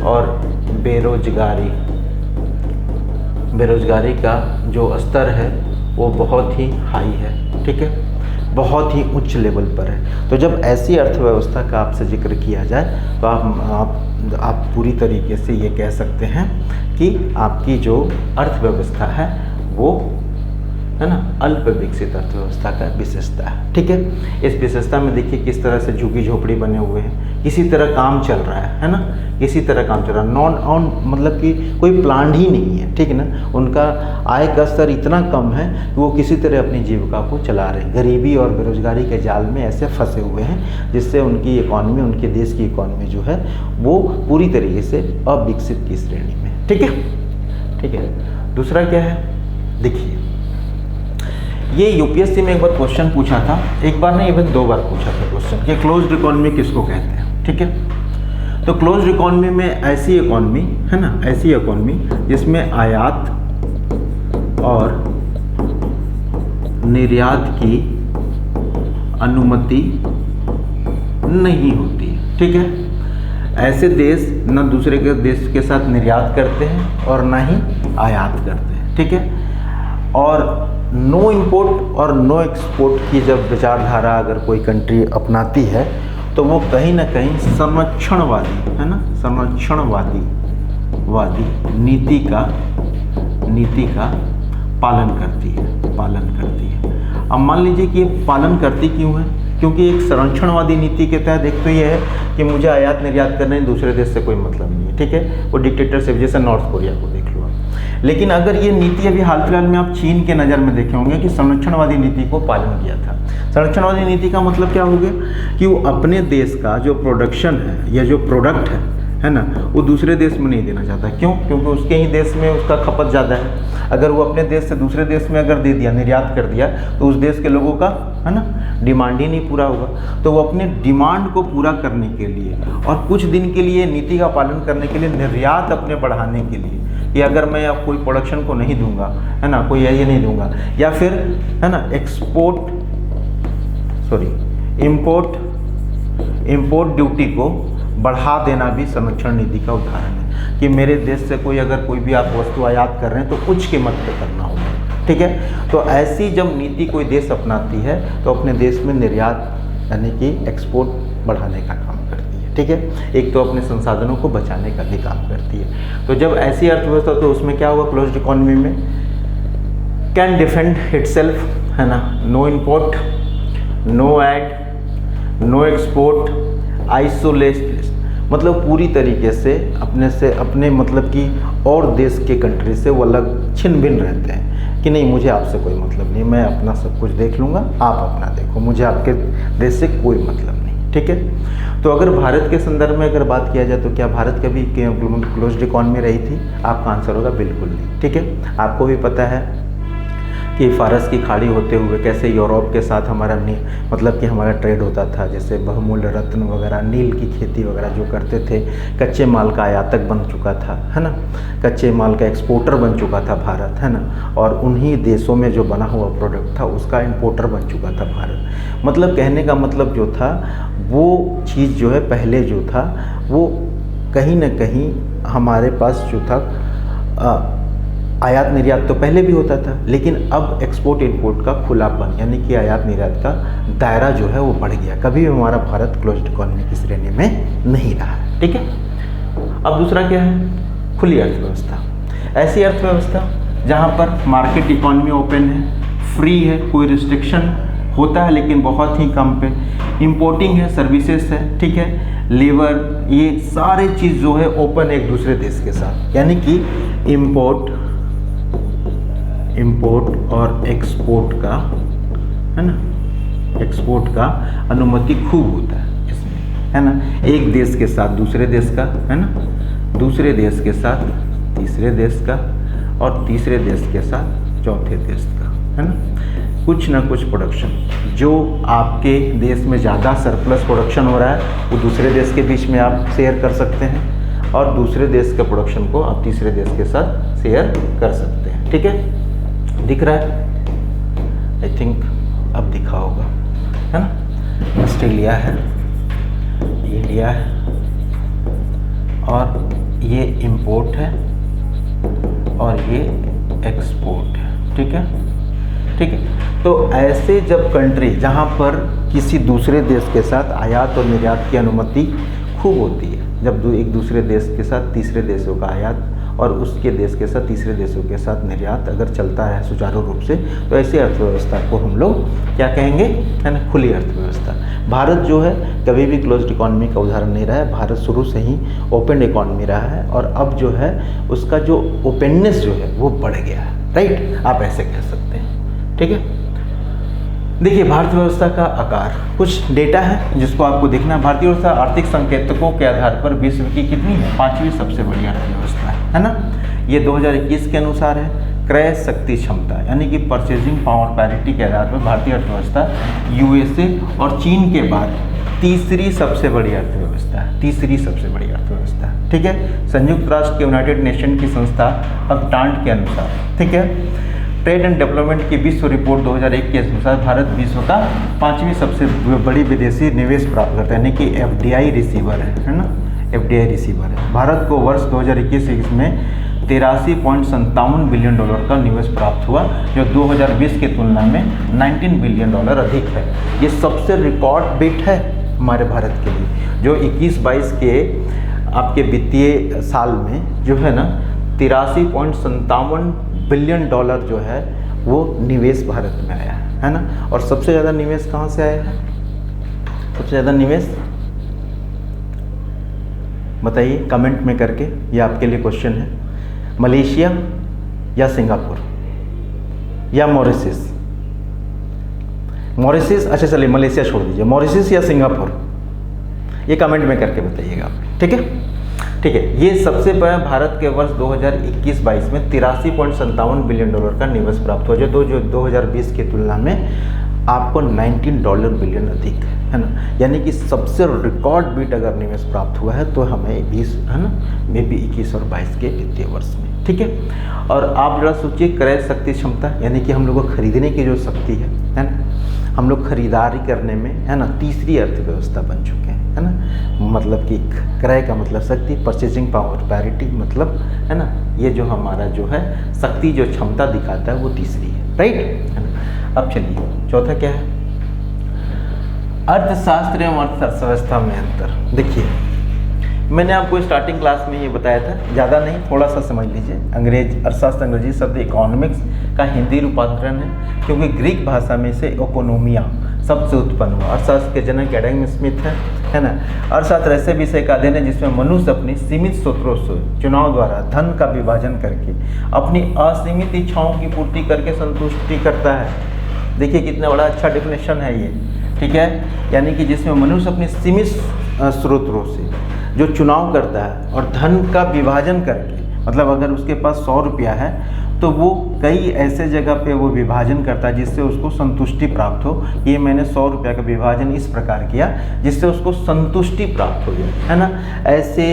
और बेरोजगारी का जो स्तर है वो बहुत ही हाई है, ठीक है, बहुत ही उच्च लेवल पर है। तो जब ऐसी अर्थव्यवस्था का आपसे जिक्र किया जाए तो आप पूरी तरीके से ये कह सकते हैं कि आपकी जो अर्थव्यवस्था है वो, है ना, अल्प विकसित अर्थव्यवस्था का विशेषता है, ठीक है। इस विशेषता में देखिए किस तरह से झुग्गी झोपड़ी बने हुए हैं, किसी तरह काम चल रहा है ना, किसी तरह काम चल रहा है, नॉन ऑन मतलब कि कोई प्लान ही नहीं है, ठीक है ना। उनका आय का स्तर इतना कम है कि वो किसी तरह अपनी जीविका को चला रहे हैं। गरीबी और बेरोजगारी के जाल में ऐसे फंसे हुए हैं जिससे उनकी इकॉनमी, उनके देश की इकॉनमी जो है वो पूरी तरीके से अविकसित की श्रेणी में, ठीक है, ठीक है। दूसरा क्या है, देखिए ये यूपीएससी में एक बार क्वेश्चन पूछा था, एक बार नहीं इवन 2 बार पूछा था क्वेश्चन कि क्लोज्ड इकोनॉमी किसको कहते हैं, ठीक है। तो क्लोज्ड इकोनॉमी में ऐसी इकोनॉमी है ना, ऐसी इकोनॉमी जिसमें आयात और निर्यात की अनुमति नहीं होती है, ठीक है। ऐसे देश न दूसरे के देश के साथ निर्यात करते हैं और ना ही आयात करते हैं, ठीक है। और नो इंपोर्ट और नो एक्सपोर्ट की जब विचारधारा अगर कोई कंट्री अपनाती है तो वो कहीं ना कहीं संरक्षणवादी, है ना, संरक्षणवादी नीति का पालन करती है। अब मान लीजिए कि ये पालन करती क्यों है, क्योंकि एक संरक्षणवादी नीति के तहत एक तो ये है कि मुझे आयात निर्यात करने दूसरे देश से कोई मतलब नहीं है, ठीक है। वो डिक्टेटरशिप जैसे नॉर्थ कोरिया को देख लो आप। लेकिन अगर ये नीति अभी हाल फिलहाल में आप चीन के नज़र में देखे होंगे कि संरक्षणवादी नीति को पालन किया था। संरक्षणवादी नीति का मतलब क्या हो गया कि वो अपने देश का जो प्रोडक्शन है या जो प्रोडक्ट है ना, वो दूसरे देश में नहीं देना चाहता। क्यों? क्योंकि उसके ही देश में उसका खपत ज़्यादा है। अगर वो अपने देश से दूसरे देश में अगर दे दिया, निर्यात कर दिया, तो उस देश के लोगों का, है ना, डिमांड ही नहीं पूरा होगा। तो वो अपने डिमांड को पूरा करने के लिए और कुछ दिन के लिए नीति का पालन करने के लिए, निर्यात अपने बढ़ाने के लिए, कि अगर मैं अब कोई प्रोडक्शन को नहीं दूंगा, है ना, कोई ये नहीं दूंगा, या फिर, है ना, इम्पोर्ट ड्यूटी को बढ़ा देना भी संरक्षण नीति का उदाहरण है, कि मेरे देश से कोई अगर कोई भी आप वस्तु आयात कर रहे हैं तो उच्च कीमत पे करना होगा। ठीक है, तो ऐसी जब नीति कोई देश अपनाती है तो अपने देश में निर्यात यानी कि एक्सपोर्ट बढ़ाने का काम करती है। ठीक है, एक तो अपने संसाधनों को बचाने का भी काम करती है। तो जब ऐसी अर्थव्यवस्था, तो उसमें क्या होगा, क्लोज्ड इकोनॉमी में कैन डिफेंड इटसेल्फ, है ना, no import, no aid, no export, isolation, मतलब पूरी तरीके से अपने मतलब कि और देश के कंट्री से वो अलग छिन्न भिन्न रहते हैं, कि नहीं मुझे आपसे कोई मतलब नहीं, मैं अपना सब कुछ देख लूँगा, आप अपना देखो, मुझे आपके देश से कोई मतलब नहीं। ठीक है, तो अगर भारत के संदर्भ में अगर बात किया जाए तो क्या भारत कभी क्लोज्ड इकॉनमी रही थी? आपका आंसर होगा बिल्कुल नहीं। ठीक है, आपको भी पता है कि फारस की खाड़ी होते हुए कैसे यूरोप के साथ हमारा मतलब कि हमारा ट्रेड होता था, जैसे बहुमूल्य रत्न वगैरह, नील की खेती वगैरह जो करते थे, कच्चे माल का आयातक बन चुका था, है ना, कच्चे माल का एक्सपोर्टर बन चुका था भारत, है ना, और उन्हीं देशों में जो बना हुआ प्रोडक्ट था उसका इंपोर्टर बन चुका था भारत। मतलब कहने का मतलब जो था, वो चीज़ जो है पहले जो था वो कहीं ना कहीं हमारे पास जो था आयात निर्यात तो पहले भी होता था, लेकिन अब एक्सपोर्ट इंपोर्ट का खुलापन यानी कि आयात निर्यात का दायरा जो है वो बढ़ गया। कभी भी हमारा भारत क्लोज्ड इकोनॉमी की श्रेणी में नहीं रहा। ठीक है, अब दूसरा क्या है, खुली अर्थव्यवस्था। ऐसी अर्थव्यवस्था जहाँ पर मार्केट इकोनॉमी ओपन है, फ्री है, कोई रिस्ट्रिक्शन होता है लेकिन बहुत ही कम पे, इम्पोर्टिंग है, सर्विसेज है, ठीक है, लेबर, ये सारे चीज़ जो है ओपन एक दूसरे देश के साथ, यानी कि इम्पोर्ट और एक्सपोर्ट का, है ना, एक्सपोर्ट का अनुमति खूब होता है इसमें, है ना, एक देश के साथ दूसरे देश का, है ना, दूसरे देश के साथ तीसरे देश का, और तीसरे देश के साथ चौथे देश का, है ना, कुछ ना कुछ प्रोडक्शन जो आपके देश में ज़्यादा सरप्लस प्रोडक्शन हो रहा है वो दूसरे देश के बीच में आप शेयर कर सकते हैं, और दूसरे देश के प्रोडक्शन को आप तीसरे देश के साथ शेयर कर सकते हैं। ठीक है, दिख रहा है? आई थिंक अब दिखा होगा, है ना। ऑस्ट्रेलिया है, इंडिया है, और ये इंपोर्ट है और ये एक्सपोर्ट है। ठीक है, ठीक है। तो ऐसे जब कंट्री जहाँ पर किसी दूसरे देश के साथ आयात और निर्यात की अनुमति खूब होती है, जब एक दूसरे देश के साथ तीसरे देशों का आयात और उसके देश के साथ तीसरे देशों के साथ निर्यात अगर चलता है सुचारू रूप से, तो ऐसी अर्थव्यवस्था को हम लोग क्या कहेंगे, है ना, खुली अर्थव्यवस्था। भारत जो है कभी भी क्लोज्ड इकोनॉमी का उदाहरण नहीं रहा है, भारत शुरू से ही ओपन इकोनॉमी रहा है, और अब जो है उसका जो ओपननेस जो है वो बढ़ गया है। राइट, आप ऐसे कह सकते हैं। ठीक है, देखिए भारतीय व्यवस्था का आकार, कुछ डेटा है जिसको आपको देखना है। भारतीय व्यवस्था आर्थिक संकेतकों के आधार पर विश्व की कितनी है, 5वीं सबसे बड़ी अर्थव्यवस्था है ना। ये 2021 के अनुसार है। क्रय शक्ति क्षमता यानी कि परचेजिंग पावर पैरिटी के आधार पर भारतीय अर्थव्यवस्था यूएसए और चीन के बाद तीसरी सबसे बड़ी अर्थव्यवस्था है, तीसरी सबसे बड़ी अर्थव्यवस्था है। ठीक है, संयुक्त राष्ट्र के यूनाइटेड नेशन की संस्था अपटांट के अनुसार, ठीक है, ट्रेड एंड डेवलपमेंट की विश्व रिपोर्ट 2001 के अनुसार भारत विश्व का 5वीं सबसे बड़ी विदेशी निवेश प्राप्त करता है, यानी कि एफडीआई रिसीवर है ना, एफडीआई रिसीवर है। भारत को वर्ष 2021 में 83.57 बिलियन डॉलर का निवेश प्राप्त हुआ, जो 2020 की तुलना में 19 बिलियन डॉलर अधिक है। ये सबसे रिकॉर्ड बिट है हमारे भारत के लिए, जो 21-22 के आपके वित्तीय साल में जो है ना 83.57 बिलियन डॉलर जो है वो निवेश भारत में आया है ना। और सबसे ज़्यादा निवेश कहाँ से आया है, सबसे ज़्यादा निवेश बताइए कमेंट में करके, ये आपके लिए क्वेश्चन है। मलेशिया या सिंगापुर या मॉरिशस, मॉरिशस, अच्छा चलिए मलेशिया छोड़ दीजिए, मॉरिशस या सिंगापुर, ये कमेंट में करके बताइएगा आप। ठीक है, ठीक है, ये सबसे पहले भारत के वर्ष 2021-22 में $83.57 बिलियन का निवेश प्राप्त हुआ, जो 2020 की तुलना में आपको $19 बिलियन अधिक है ना। यानी कि सबसे रिकॉर्ड बीट अगर निवेश प्राप्त हुआ है तो हमें 20 है ना, मे बी 21 और 22 के वित्तीय वर्ष में। ठीक है, और आप जरा सोचिए क्रय शक्ति क्षमता, यानी कि हम लोग को खरीदने की जो शक्ति है ना, हम लोग खरीदारी करने में है ना तीसरी अर्थव्यवस्था बन चुके हैं, है ना। मतलब कि क्रय का मतलब शक्ति, परचेजिंग पावर पैरिटी मतलब है ना, ये जो हमारा जो है शक्ति जो क्षमता दिखाता है वो तीसरी है, राइट है ना। अब चलिए चौथा क्या है, अर्थशास्त्र एवं अर्थव्यवस्था में अंतर। देखिए मैंने आपको स्टार्टिंग क्लास में ये बताया था, ज़्यादा नहीं थोड़ा सा समझ लीजिए। अर्थशास्त्र अंग्रेजी शब्द इकोनॉमिक्स का हिंदी रूपांतरण है, क्योंकि ग्रीक भाषा में से इकोनोमिया शब्द से उत्पन्न हुआ। अर्थशास्त्र के जनक एडम स्मिथ है ना। अर्थशास्त्र ऐसे विषय का अध्ययन है जिसमें मनुष्य अपनी सीमित स्रोतों से चुनाव द्वारा धन का विभाजन करके अपनी असीमित इच्छाओं की पूर्ति करके संतुष्टि करता है। देखिए कितना बड़ा अच्छा डेफिनेशन है ये, ठीक है। यानी कि जिसमें मनुष्य अपनी सीमित स्रोतों से जो चुनाव करता है और धन का विभाजन करके, मतलब अगर उसके पास 100 रुपया है तो वो कई ऐसे जगह पे वो विभाजन करता है जिससे उसको संतुष्टि प्राप्त हो। ये मैंने 100 रुपया का विभाजन इस प्रकार किया जिससे उसको संतुष्टि प्राप्त हो जाए, है ना। ऐसे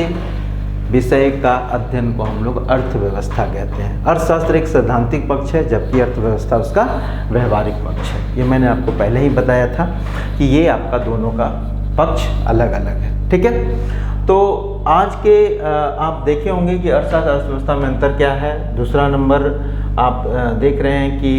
विषय का अध्ययन को हम लोग अर्थव्यवस्था कहते हैं। अर्थशास्त्र एक सैद्धांतिक पक्ष है जबकि अर्थव्यवस्था उसका व्यवहारिक पक्ष है। ये मैंने आपको पहले ही बताया था कि ये आपका दोनों का पक्ष अलग अलग है, ठीक है। तो आज के आप देखे होंगे कि अर्थशास्त्र अर्थव्यवस्था में अंतर क्या है। दूसरा नंबर आप देख रहे हैं कि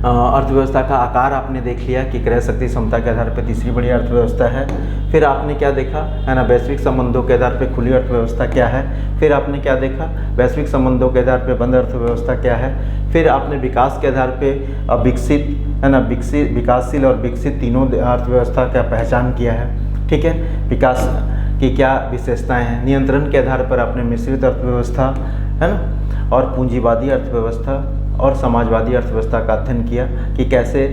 अर्थव्यवस्था का आकार आपने देख लिया कि क्रय शक्ति क्षमता के आधार पर तीसरी बड़ी अर्थव्यवस्था है। फिर आपने क्या देखा है ना, वैश्विक संबंधों के आधार पर खुली अर्थव्यवस्था क्या है। फिर आपने क्या देखा, वैश्विक संबंधों के आधार पर बंद अर्थव्यवस्था क्या है। फिर आपने विकास के आधार पर विकसित है ना, विकासशील और विकसित तीनों अर्थव्यवस्था का पहचान किया है, ठीक है। विकास की क्या विशेषताएं हैं। नियंत्रण के आधार पर आपने मिश्रित अर्थव्यवस्था है ना और पूंजीवादी अर्थव्यवस्था और समाजवादी अर्थव्यवस्था का अध्ययन किया कि कैसे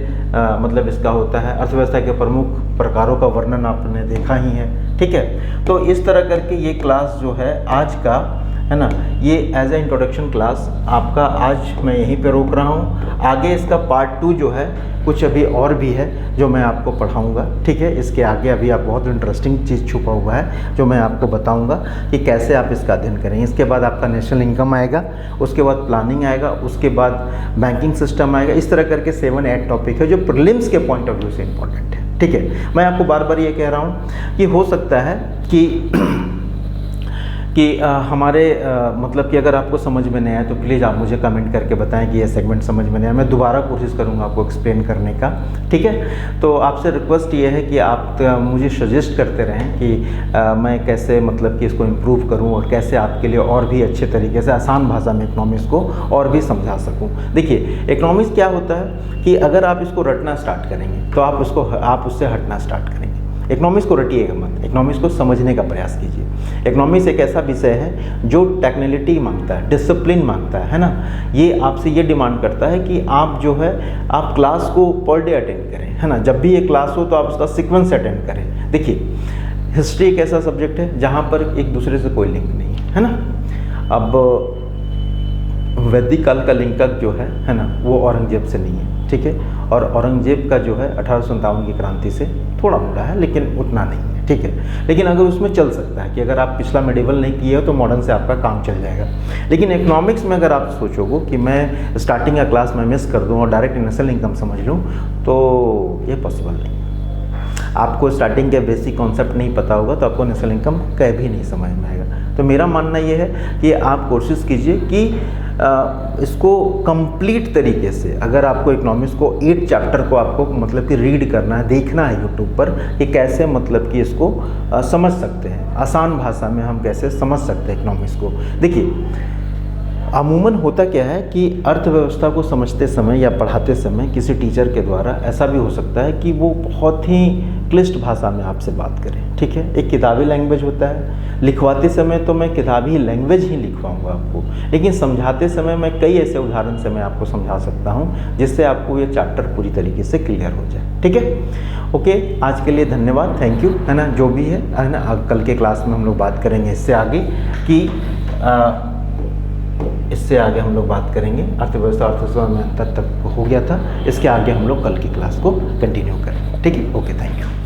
मतलब इसका होता है। अर्थव्यवस्था के प्रमुख प्रकारों का वर्णन आपने देखा ही है, ठीक है। तो इस तरह करके ये क्लास जो है आज का है ना, ये एज ए इंट्रोडक्शन क्लास आपका आज मैं यहीं पे रोक रहा हूँ। आगे इसका पार्ट 2 जो है कुछ अभी और भी है जो मैं आपको पढ़ाऊँगा, ठीक है। इसके आगे अभी आप बहुत इंटरेस्टिंग चीज़ छुपा हुआ है जो मैं आपको बताऊँगा कि कैसे आप इसका अध्ययन करें। इसके बाद आपका नेशनल इनकम आएगा, उसके बाद प्लानिंग आएगा, उसके बाद बैंकिंग सिस्टम आएगा। इस तरह करके 7-8 टॉपिक है जो प्रीलिम्स के पॉइंट ऑफ व्यू से इम्पोर्टेंट है, ठीक है। मैं आपको बार बार ये कह रहा हूँ कि हो सकता है कि हमारे मतलब कि अगर आपको समझ में नहीं आया तो प्लीज़ आप मुझे कमेंट करके बताएं कि ये सेगमेंट समझ में नहीं आया। मैं दोबारा कोशिश करूंगा आपको एक्सप्लेन करने का, ठीक है। तो आपसे रिक्वेस्ट ये है कि आप मुझे सजेस्ट करते रहें कि मैं कैसे मतलब कि इसको इम्प्रूव करूं और कैसे आपके लिए और भी अच्छे तरीके से आसान भाषा में इकोनॉमिक्स को और भी समझा सकूँ। देखिए इकोनॉमिक्स क्या होता है कि अगर आप इसको रटना स्टार्ट करेंगे तो आप उससे हटना स्टार्ट करेंगे। इकोनॉमिक्स को रटिएगा मत, इकोनॉमिक्स को समझने का प्रयास कीजिए। इकोनॉमिक्स एक ऐसा विषय है जो टेक्निकलिटी मांगता है, डिसिप्लिन मांगता है ना। ये आपसे ये डिमांड करता है कि आप जो है आप क्लास को पर डे अटेंड करें, है ना। जब भी ये क्लास हो तो आप उसका सीक्वेंस अटेंड करें। देखिए हिस्ट्री एक ऐसा सब्जेक्ट है जहाँ पर एक दूसरे से कोई लिंक नहीं है ना। अब वैदिक काल का लिंकक जो है ना, वो औरंगजेब से नहीं है, ठीक है। और औरंगजेब का जो है 1857 की क्रांति से थोड़ा मोड़ा है लेकिन उतना नहीं है, ठीक है। लेकिन अगर उसमें चल सकता है कि अगर आप पिछला मेडिवल नहीं किए हो तो मॉडर्न से आपका काम चल जाएगा। लेकिन इकोनॉमिक्स में अगर आप सोचोगे कि मैं स्टार्टिंग का क्लास में मिस कर दूं और डायरेक्ट नेशनल इनकम समझ लूं तो ये पॉसिबल नहीं। आपको स्टार्टिंग के बेसिक कॉन्सेप्ट नहीं पता होगा तो आपको नेशनल इनकम कभी नहीं समझ में आएगा। तो मेरा मानना ये है कि आप कोशिश कीजिए कि इसको कंप्लीट तरीके से, अगर आपको इकोनॉमिक्स को 8 चैप्टर को आपको मतलब कि रीड करना है, देखना है यूट्यूब पर कि कैसे मतलब कि इसको समझ सकते हैं, आसान भाषा में हम कैसे समझ सकते हैं इकोनॉमिक्स को। देखिए अमूमन होता क्या है कि अर्थव्यवस्था को समझते समय या पढ़ाते समय किसी टीचर के द्वारा ऐसा भी हो सकता है कि वो बहुत ही क्लिष्ट भाषा में आपसे बात करें, ठीक है। एक किताबी लैंग्वेज होता है, लिखवाते समय तो मैं किताबी लैंग्वेज ही लिखवाऊंगा आपको, लेकिन समझाते समय मैं कई ऐसे उदाहरण से मैं आपको समझा सकता हूँ जिससे आपको ये चैप्टर पूरी तरीके से क्लियर हो जाए, ठीक है। ओके, आज के लिए धन्यवाद, थैंक यू, है ना। जो भी है ना, कल के क्लास में हम लोग बात करेंगे इससे आगे कि इससे आगे हम लोग बात करेंगे अर्थव्यवस्था में अंतर तक हो गया था, इसके आगे हम लोग कल की क्लास को कंटिन्यू करेंगे, ठीक है। Okay, thank you.